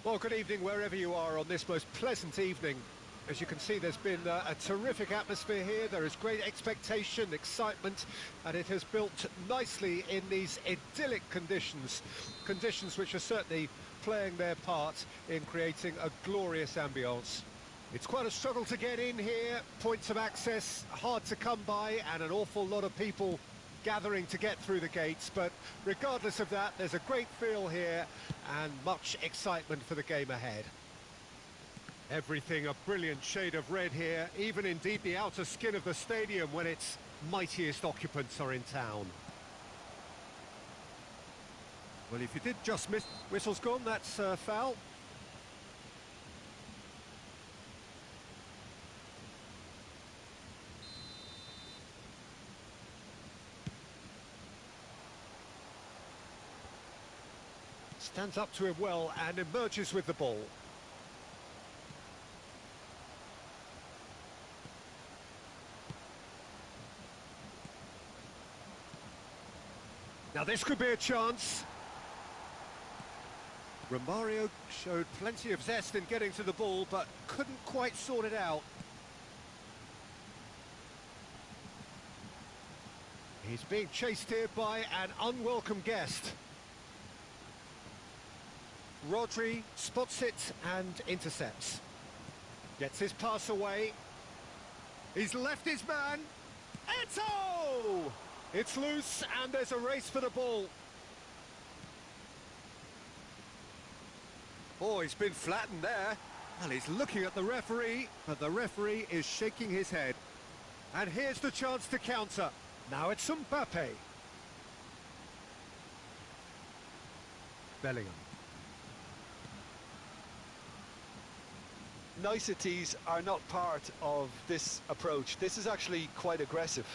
Well, good evening wherever you are on this most pleasant evening. As you can see, there's been a terrific atmosphere here. There is great expectation, excitement, and it has built nicely in these idyllic conditions. Conditions which are certainly playing their part in creating a glorious ambience. It's quite a struggle to get in here, points of access hard to come by, and an awful lot of people gathering to get through the gates, but regardless of that, there's a great feel here and much excitement for the game ahead. Everything a brilliant shade of red here, even indeed the outer skin of the stadium when its mightiest occupants are in town. Well, if you did just miss... Whistle's gone, that's foul. Stands up to him well and emerges with the ball. Now this could be a chance. Romario showed plenty of zest in getting to the ball, but couldn't quite sort it out. He's being chased here by an unwelcome guest. Rodri spots it and intercepts. Gets his pass away. He's left his man. Eto! It's loose and there's a race for the ball. Oh, he's been flattened there. Well, he's looking at the referee, but the referee is shaking his head. And here's the chance to counter. Now it's Mbappe. Bellingham. Niceties are not part of this approach. This is actually quite aggressive.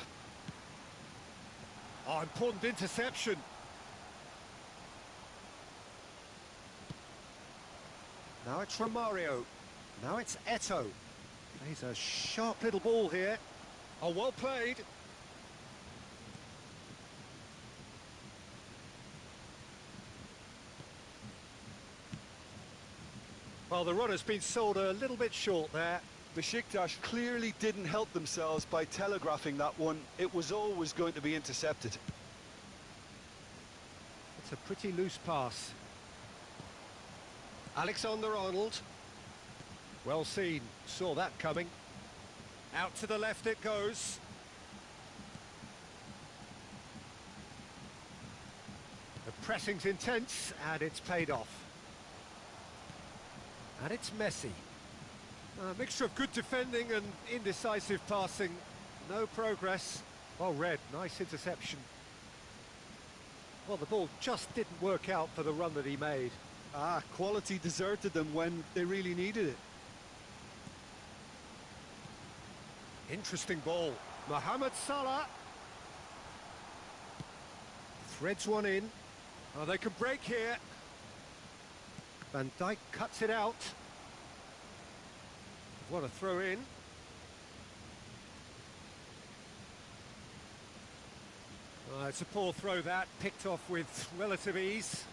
Oh, important interception. Now it's Romario. Now it's Eto. He's a sharp little ball here. Oh, well played. Well, the run has been sold a little bit short there. Besiktas clearly didn't help themselves by telegraphing that one. It was always going to be intercepted. It's a pretty loose pass. Alexander-Arnold. Well seen, saw that coming. Out to the left it goes. The pressing's intense and it's paid off. And it's Messi. A mixture of good defending and indecisive passing. No progress. Well read, nice interception. Well, the ball just didn't work out for the run that he made. Quality deserted them when they really needed it. Interesting ball. Mohamed Salah. Threads one in. Oh, they can break here. Van Dijk cuts it out. What a throw in. It's a poor throw that, picked off with relative ease.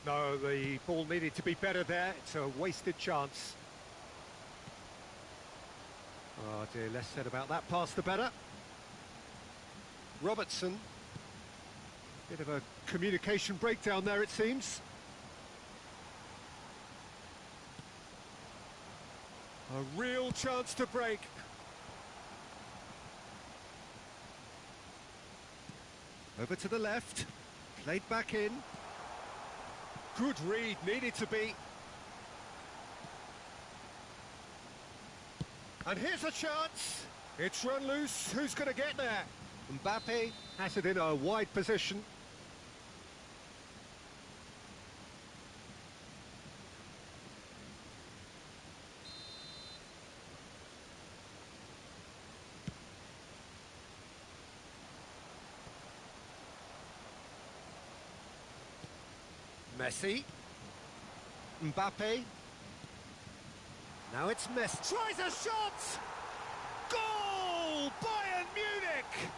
No, the ball needed to be better there. It's a wasted chance. Oh dear, less said about that pass the better. Robertson. Bit of a communication breakdown there, it seems. A real chance to break. Over to the left. Played back in. Good read, needed to be. And here's a chance. It's run loose. Who's going to get there? Mbappe has it in a wide position. Messi. Mbappe. Now it's Messi. Tries a shot! Goal! Bayern Munich!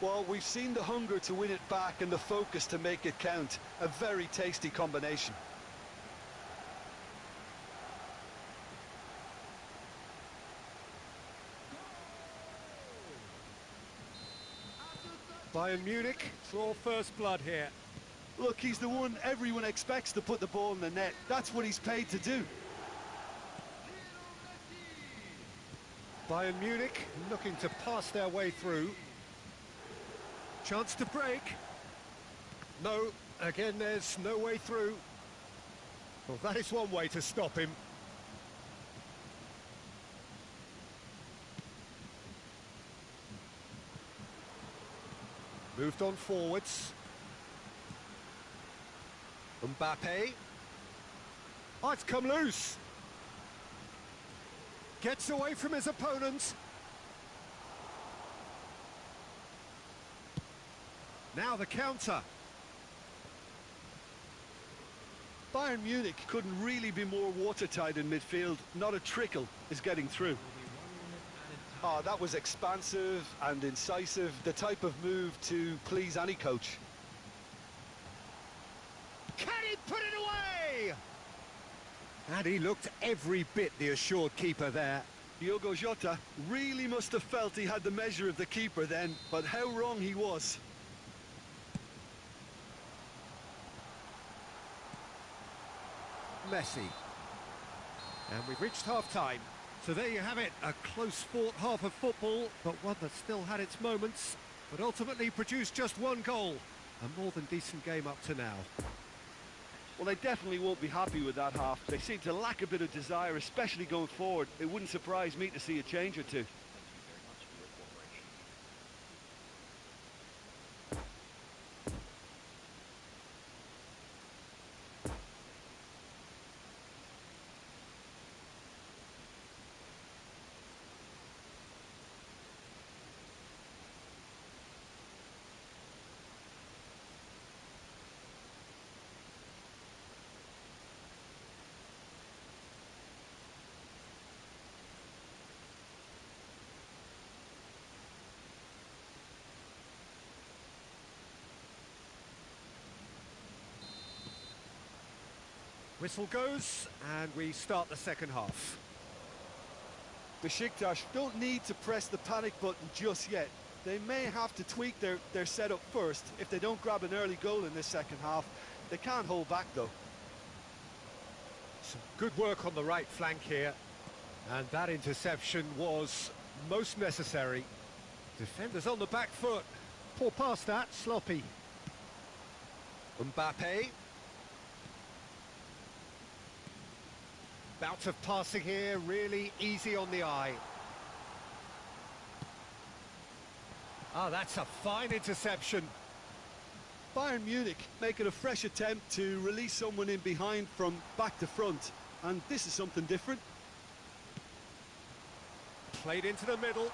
Well, we've seen the hunger to win it back and the focus to make it count. A very tasty combination. Bayern Munich draw first blood here. Look, he's the one everyone expects to put the ball in the net. That's what he's paid to do. Bayern Munich looking to pass their way through. Chance to break. No, again there's no way through. Well, that is one way to stop him. Moved on forwards. Mbappe. Oh, it's come loose. Gets away from his opponent. Now the counter. Bayern Munich couldn't really be more watertight in midfield. Not a trickle is getting through. Oh, that was expansive and incisive, the type of move to please any coach. Can he put it away? And he looked every bit the assured keeper there. Diogo Jota really must have felt he had the measure of the keeper then, but how wrong he was. Messi. And we've reached half-time. So there you have it, a close-fought half of football, but one that still had its moments, but ultimately produced just one goal. A more than decent game up to now. Well, they definitely won't be happy with that half. They seem to lack a bit of desire, especially going forward. It wouldn't surprise me to see a change or two. Whistle goes, and we start the second half. Besiktas don't need to press the panic button just yet. They may have to tweak their setup first. If they don't grab an early goal in this second half, they can't hold back though. Some good work on the right flank here. And that interception was most necessary. Defenders on the back foot. Poor pass that, sloppy. Mbappe. Bout of passing here, really easy on the eye. Ah, that's a fine interception. Bayern Munich making a fresh attempt to release someone in behind from back to front. And this is something different. Played into the middle.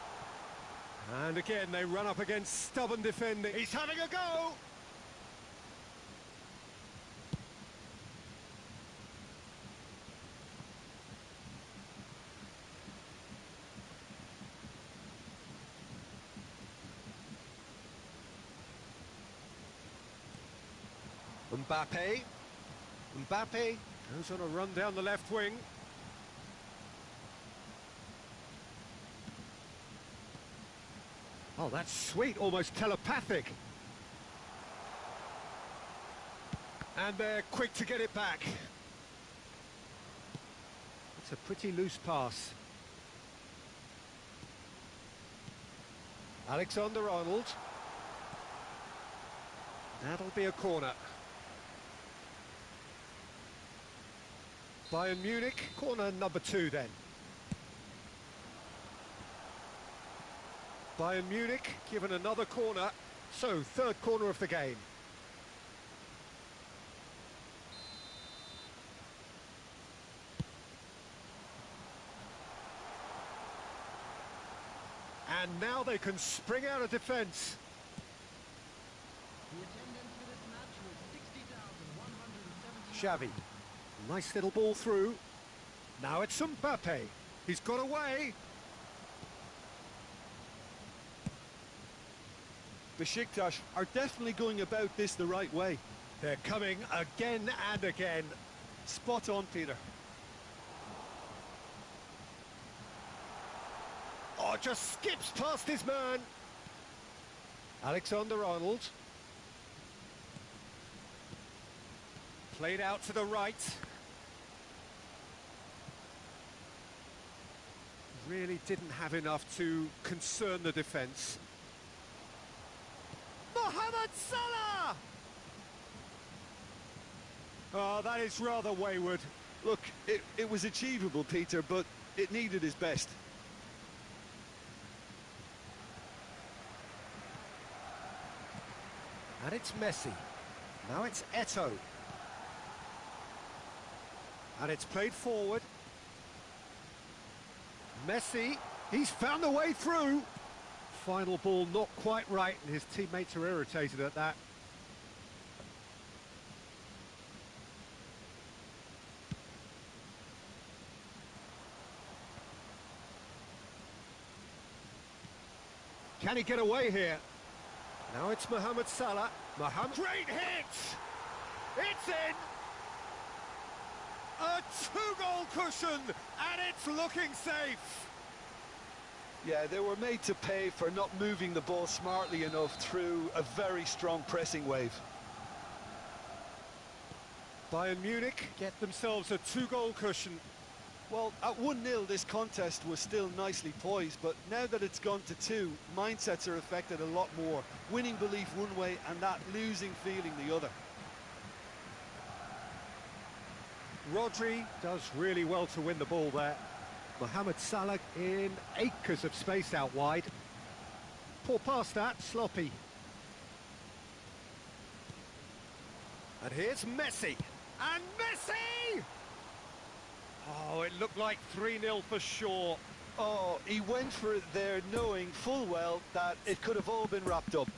And again, they run up against stubborn defending. He's having a go! Mbappe goes on a run down the left wing. Oh, that's sweet, almost telepathic. And they're quick to get it back. It's a pretty loose pass. Alexander-Arnold. That'll be a corner. Bayern Munich, corner number 2 then. Bayern Munich given another corner, so third corner of the game. And now they can spring out of defence. The attendance for this match was 60,170. Xavi, nice little ball through. Now it's Mbappe. He's got away. Besiktas are definitely going about this the right way. They're coming again and again. Spot on, Peter. Oh, just skips past his man. Alexander-Arnold. Played out to the right. Really didn't have enough to concern the defence. Mohamed Salah! Oh, that is rather wayward. Look, it was achievable, Peter, but it needed his best. And it's Messi. Now it's Eto'o. And it's played forward. Messi, he's found a way through. Final ball not quite right, and his teammates are irritated at that. Can he get away here? Now it's Mohamed Salah. Great hit! It's in! A 2-goal cushion, and it's looking safe. Yeah, they were made to pay for not moving the ball smartly enough through a very strong pressing wave. Bayern Munich get themselves a 2-goal cushion. Well, at 1-0 this contest was still nicely poised, but now that it's gone to 2, mindsets are affected a lot more. Winning belief one way and that losing feeling the other. Rodri does really well to win the ball there. Mohamed Salah in acres of space out wide. Poor pass that, sloppy. And here's Messi. And Messi! Oh, it looked like 3-0 for sure. Oh, he went for it there knowing full well that it could have all been wrapped up.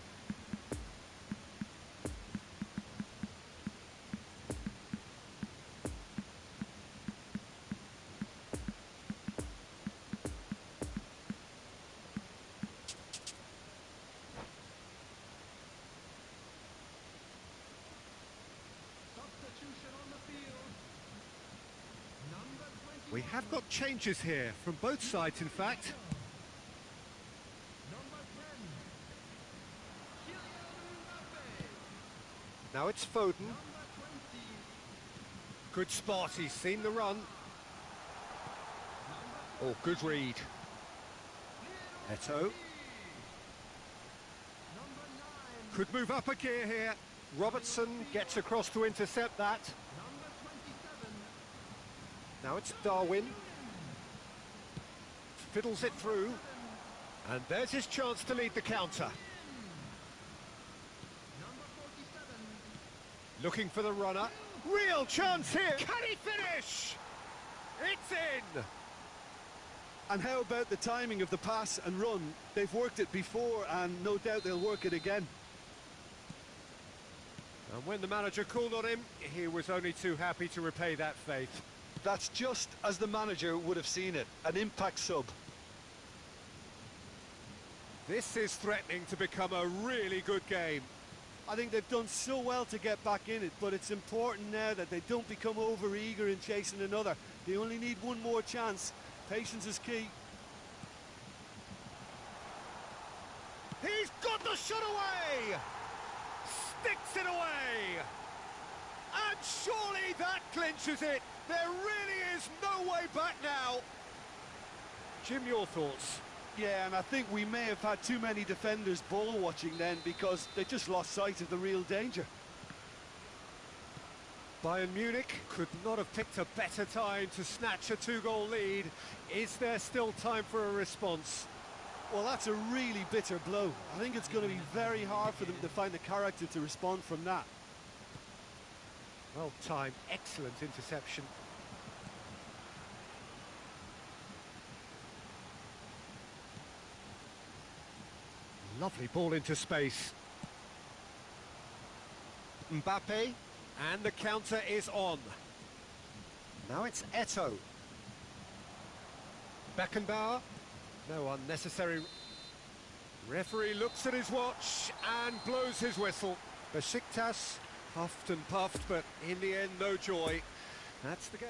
Substitution on the field. Number 20. We have got changes here, from both sides in fact. Number 10. Kylian Mbappe. Now it's Foden. Number 20. Good spot, he's seen the run. Oh, good read. Eto. Number 9. Could move up a gear here. Robertson gets across to intercept that. Number 27. Now it's Darwin. Fiddles it through. And there's his chance to lead the counter. Number 47. Looking for the runner. Real chance here. Can he finish? It's in. And how about the timing of the pass and run? They've worked it before and no doubt they'll work it again. And when the manager called on him, he was only too happy to repay that faith. That's just as the manager would have seen it, an impact sub. This is threatening to become a really good game. I think they've done so well to get back in it, but it's important now that they don't become over-eager in chasing another. They only need one more chance. Patience is key. He's got the shot away! Sticks it away! And surely that clinches it! There really is no way back now! Jim, your thoughts? Yeah, and I think we may have had too many defenders ball watching then because they just lost sight of the real danger. Bayern Munich could not have picked a better time to snatch a 2-goal lead. Is there still time for a response? Well, that's a really bitter blow. I think it's going to be very hard for them to find the character to respond from that. Well timed, excellent interception. Lovely ball into space. Mbappe, and the counter is on. Now it's Eto. Beckenbauer, no unnecessary. Referee looks at his watch and blows his whistle. Besiktas puffed and puffed, but in the end, no joy. That's the game.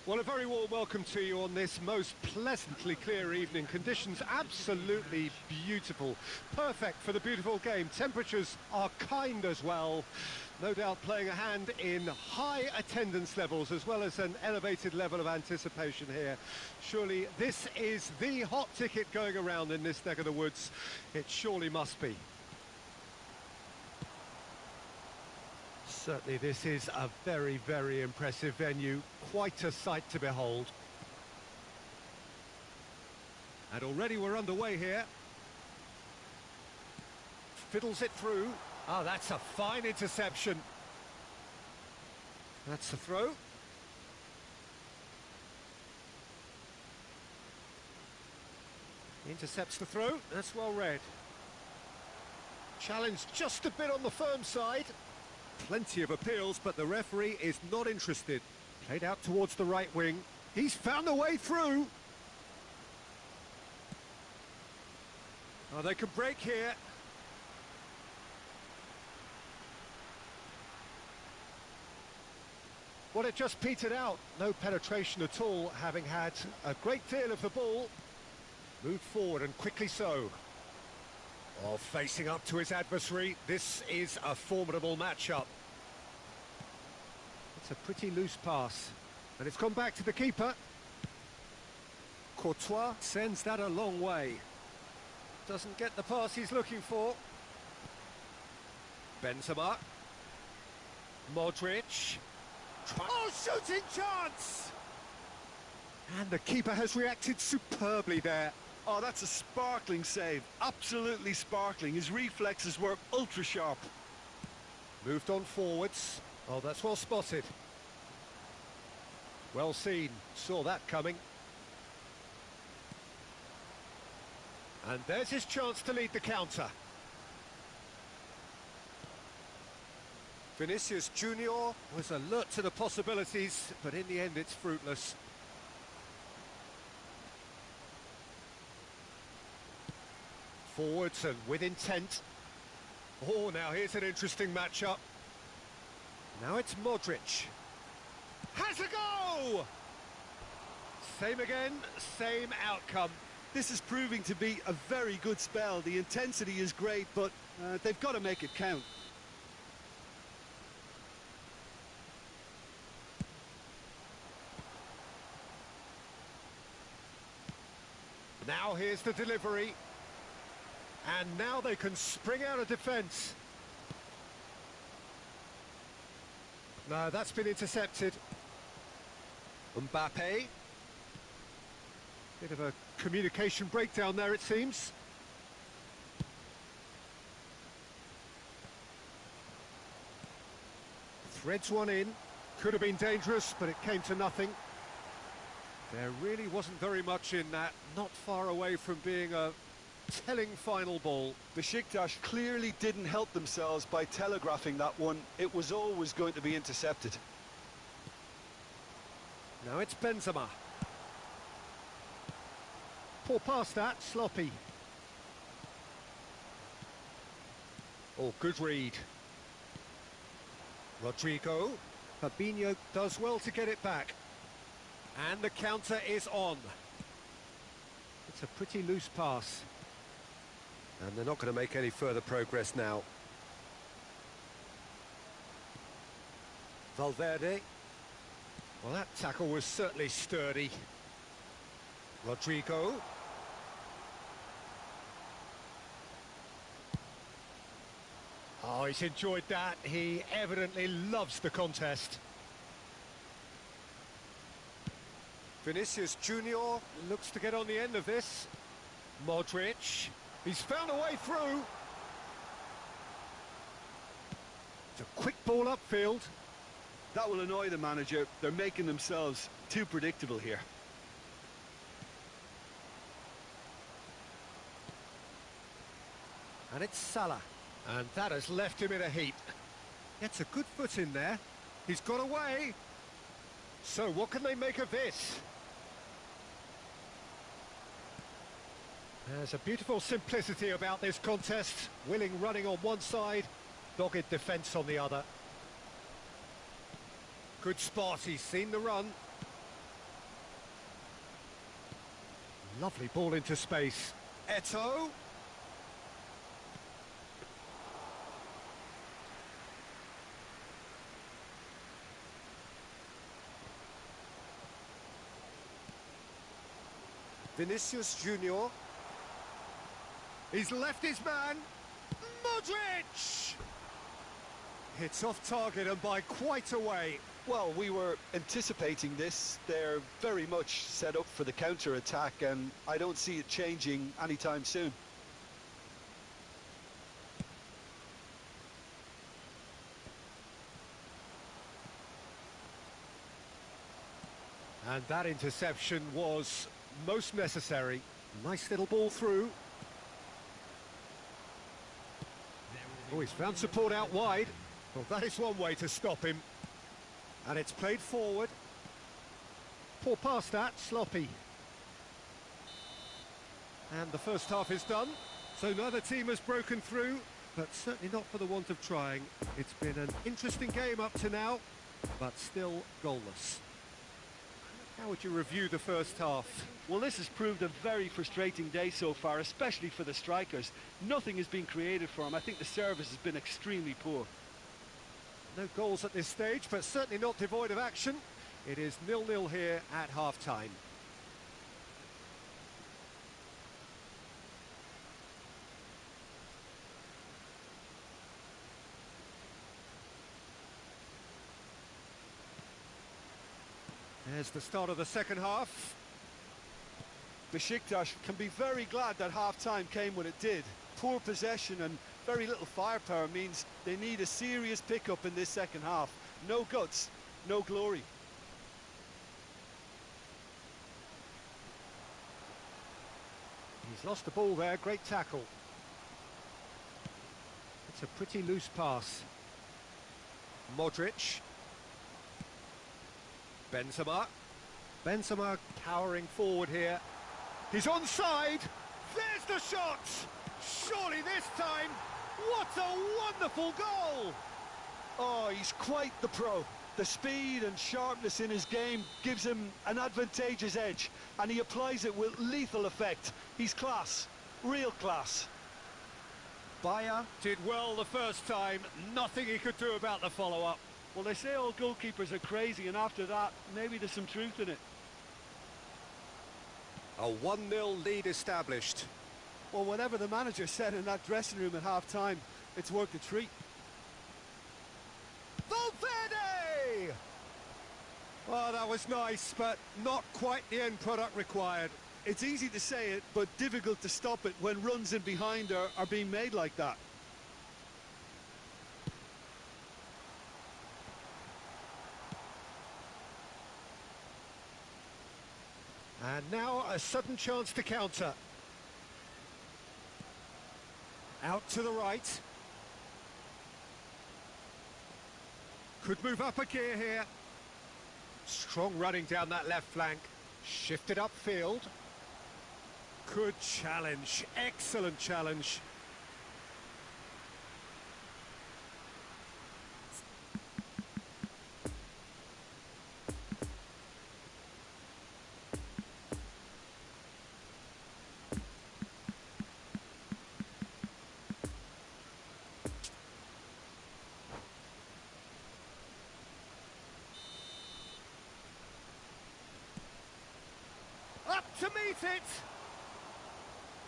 Well, a very warm welcome to you on this most pleasantly clear evening. Conditions absolutely beautiful. Perfect for the beautiful game. Temperatures are kind as well. No doubt playing a hand in high attendance levels as well as an elevated level of anticipation here. Surely this is the hot ticket going around in this neck of the woods. It surely must be. Certainly this is a very, very impressive venue. Quite a sight to behold. And already we're underway here. Fiddles it through. Oh, that's a fine interception. That's the throw. Intercepts the throw. That's well read. Challenge just a bit on the firm side. Plenty of appeals, but the referee is not interested. Played out towards the right wing. He's found a way through. Oh, they can break here. Well, it just petered out. No penetration at all, having had a great deal of the ball. Moved forward and quickly so. Oh, facing up to his adversary. This is a formidable matchup. It's a pretty loose pass. And it's gone back to the keeper. Courtois sends that a long way. Doesn't get the pass he's looking for. Benzema. Modric. Oh, shooting chance! And the keeper has reacted superbly there. Oh, that's a sparkling save. Absolutely sparkling. His reflexes were ultra sharp. Moved on forwards. Oh, that's well spotted. Well seen. Saw that coming. And there's his chance to lead the counter. Vinicius Junior was alert to the possibilities, but in the end it's fruitless. Forwards and with intent. Oh, now here's an interesting matchup. Now it's Modric. Has a go! Same again, same outcome. This is proving to be a very good spell. The intensity is great, but they've got to make it count. Now here's the delivery. And now they can spring out of defence. No, that's been intercepted. Mbappe. Bit of a communication breakdown there, it seems. Threads one in. Could have been dangerous, but it came to nothing. There really wasn't very much in that. Not far away from being a telling final ball. Besiktas clearly didn't help themselves by telegraphing that one. It was always going to be intercepted. Now it's Benzema. Poor pass that, sloppy. Oh, good read. Rodrigo. Fabinho does well to get it back. And the counter is on. It's a pretty loose pass. And they're not going to make any further progress now. Valverde. Well, that tackle was certainly sturdy. Rodrigo. Oh, he's enjoyed that. He evidently loves the contest. Vinicius Junior looks to get on the end of this. Modric. He's found a way through. It's a quick ball upfield. That will annoy the manager. They're making themselves too predictable here. And it's Salah. And that has left him in a heap. Gets a good foot in there. He's got away. So what can they make of this? There's a beautiful simplicity about this contest. Willing running on one side, dogged defence on the other. Good spot, he's seen the run. Lovely ball into space. Eto. Vinicius Junior. He's left his man. Modric! Hits off target and by quite a way. Well, we were anticipating this. They're very much set up for the counter-attack, and I don't see it changing anytime soon. And that interception was most necessary. Nice little ball through. Oh, he's found support out wide. Well, that is one way to stop him. And it's played forward. Poor pass that, sloppy. And the first half is done. So neither team has broken through, but certainly not for the want of trying. It's been an interesting game up to now, but still goalless. How would you review the first half? Well, this has proved a very frustrating day so far, especially for the strikers. Nothing has been created for them. I think the service has been extremely poor. No goals at this stage, but certainly not devoid of action. It is 0-0 here at half-time. There's the start of the second half. Besiktas can be very glad that half-time came when it did. Poor possession and very little firepower means they need a serious pickup in this second half. No guts, no glory. He's lost the ball there, great tackle. It's a pretty loose pass. Modric. Benzema. Benzema powering forward here. He's onside. There's the shot. Surely this time. What a wonderful goal. Oh, he's quite the pro. The speed and sharpness in his game gives him an advantageous edge, and he applies it with lethal effect. He's class, real class. Bayer did well the first time. Nothing he could do about the follow-up. Well, they say all goalkeepers are crazy, and after that, maybe there's some truth in it. A 1-0 lead established. Well, whatever the manager said in that dressing room at half-time, it's worked a treat. Valverde! Well, that was nice, but not quite the end product required. It's easy to say it, but difficult to stop it when runs in behind are being made like that. And now a sudden chance to counter. Out to the right. Could move up a gear here. Strong running down that left flank. Shifted upfield. Good challenge. Excellent challenge. Up to meet it!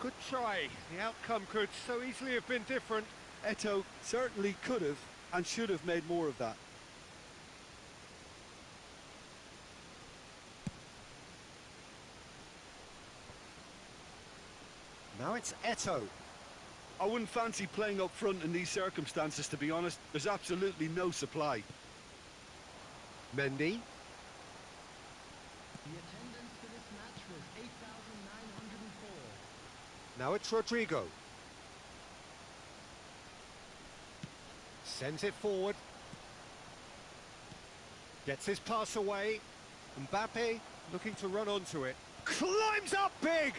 Good try. The outcome could so easily have been different. Eto certainly could have and should have made more of that. Now it's Eto. I wouldn't fancy playing up front in these circumstances, to be honest. There's absolutely no supply. Mendy. The attendance for this match was 8,904. Now it's Rodrigo. Sends it forward. Gets his pass away. Mbappe looking to run onto it. Climbs up big!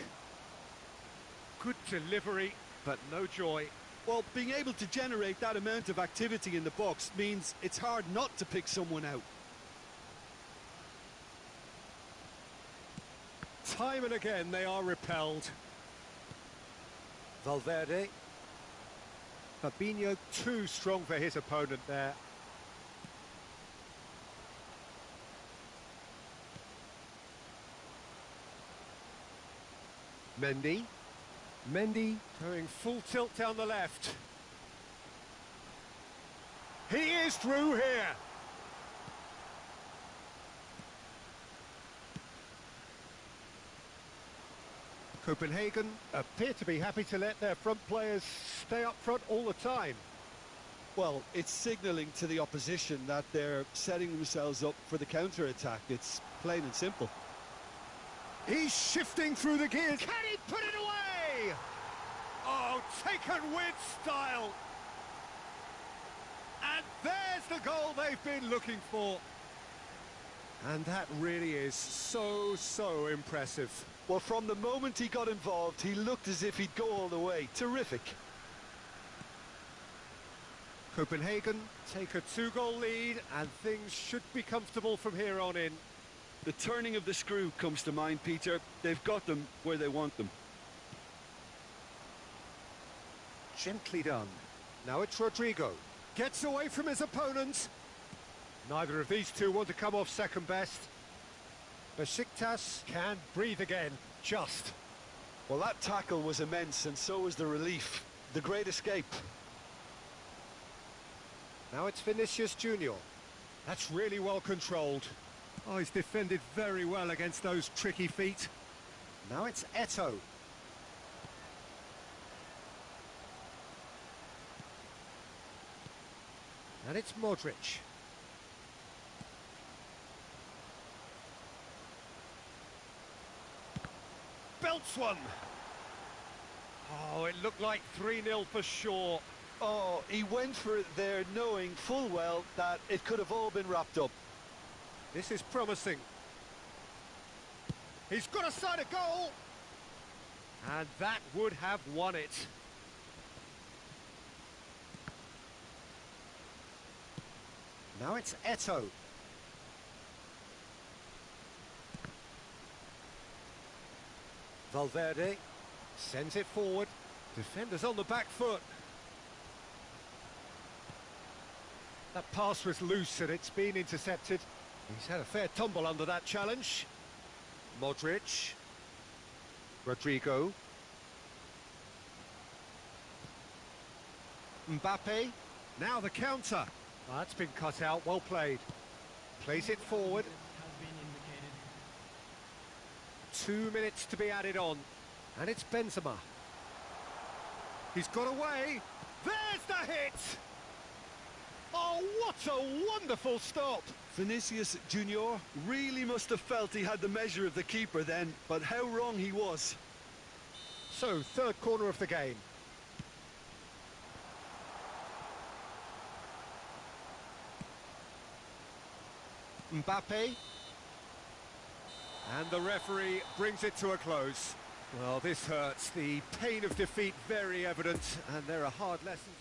Good delivery, but no joy. Well, being able to generate that amount of activity in the box means it's hard not to pick someone out. Time and again they are repelled. Valverde. Fabinho too strong for his opponent there. Mendy. Mendy going full tilt down the left. He is through here. Copenhagen appear to be happy to let their front players stay up front all the time. Well, it's signalling to the opposition that they're setting themselves up for the counter-attack. It's plain and simple. He's shifting through the gears. Can he put it away? Oh, taken with style. And there's the goal they've been looking for. And that really is so impressive. Well, from the moment he got involved, he looked as if he'd go all the way. Terrific. Copenhagen take a 2-goal lead, and things should be comfortable from here on in. The turning of the screw comes to mind, Peter. They've got them where they want them. Gently done. Now it's Rodrigo. Gets away from his opponent. Neither of these two want to come off second best. Besiktas can breathe again, just. Well, that tackle was immense, and so was the relief. The great escape. Now it's Vinicius Junior. That's really well controlled. Oh, he's defended very well against those tricky feet. Now it's Eto'o. And it's Modric. Belts one. Oh, it looked like 3-0 for sure. Oh, he went for it there knowing full well that it could have all been wrapped up. This is promising. He's got a side of goal. And that would have won it. Now it's Eto'o. Valverde sends it forward. Defenders on the back foot. That pass was loose and it's been intercepted. He's had a fair tumble under that challenge. Modric. Rodrigo. Mbappe. Now the counter. Oh, that's been cut out. Well played. Plays it forward. Has been indicated. 2 minutes to be added on. And it's Benzema. He's got away. There's the hit! Oh, what a wonderful stop! Vinicius Junior really must have felt he had the measure of the keeper then, but how wrong he was. So, third corner of the game. Mbappe. And the referee brings it to a close. Well, this hurts. The pain of defeat very evident, and there are hard lessons.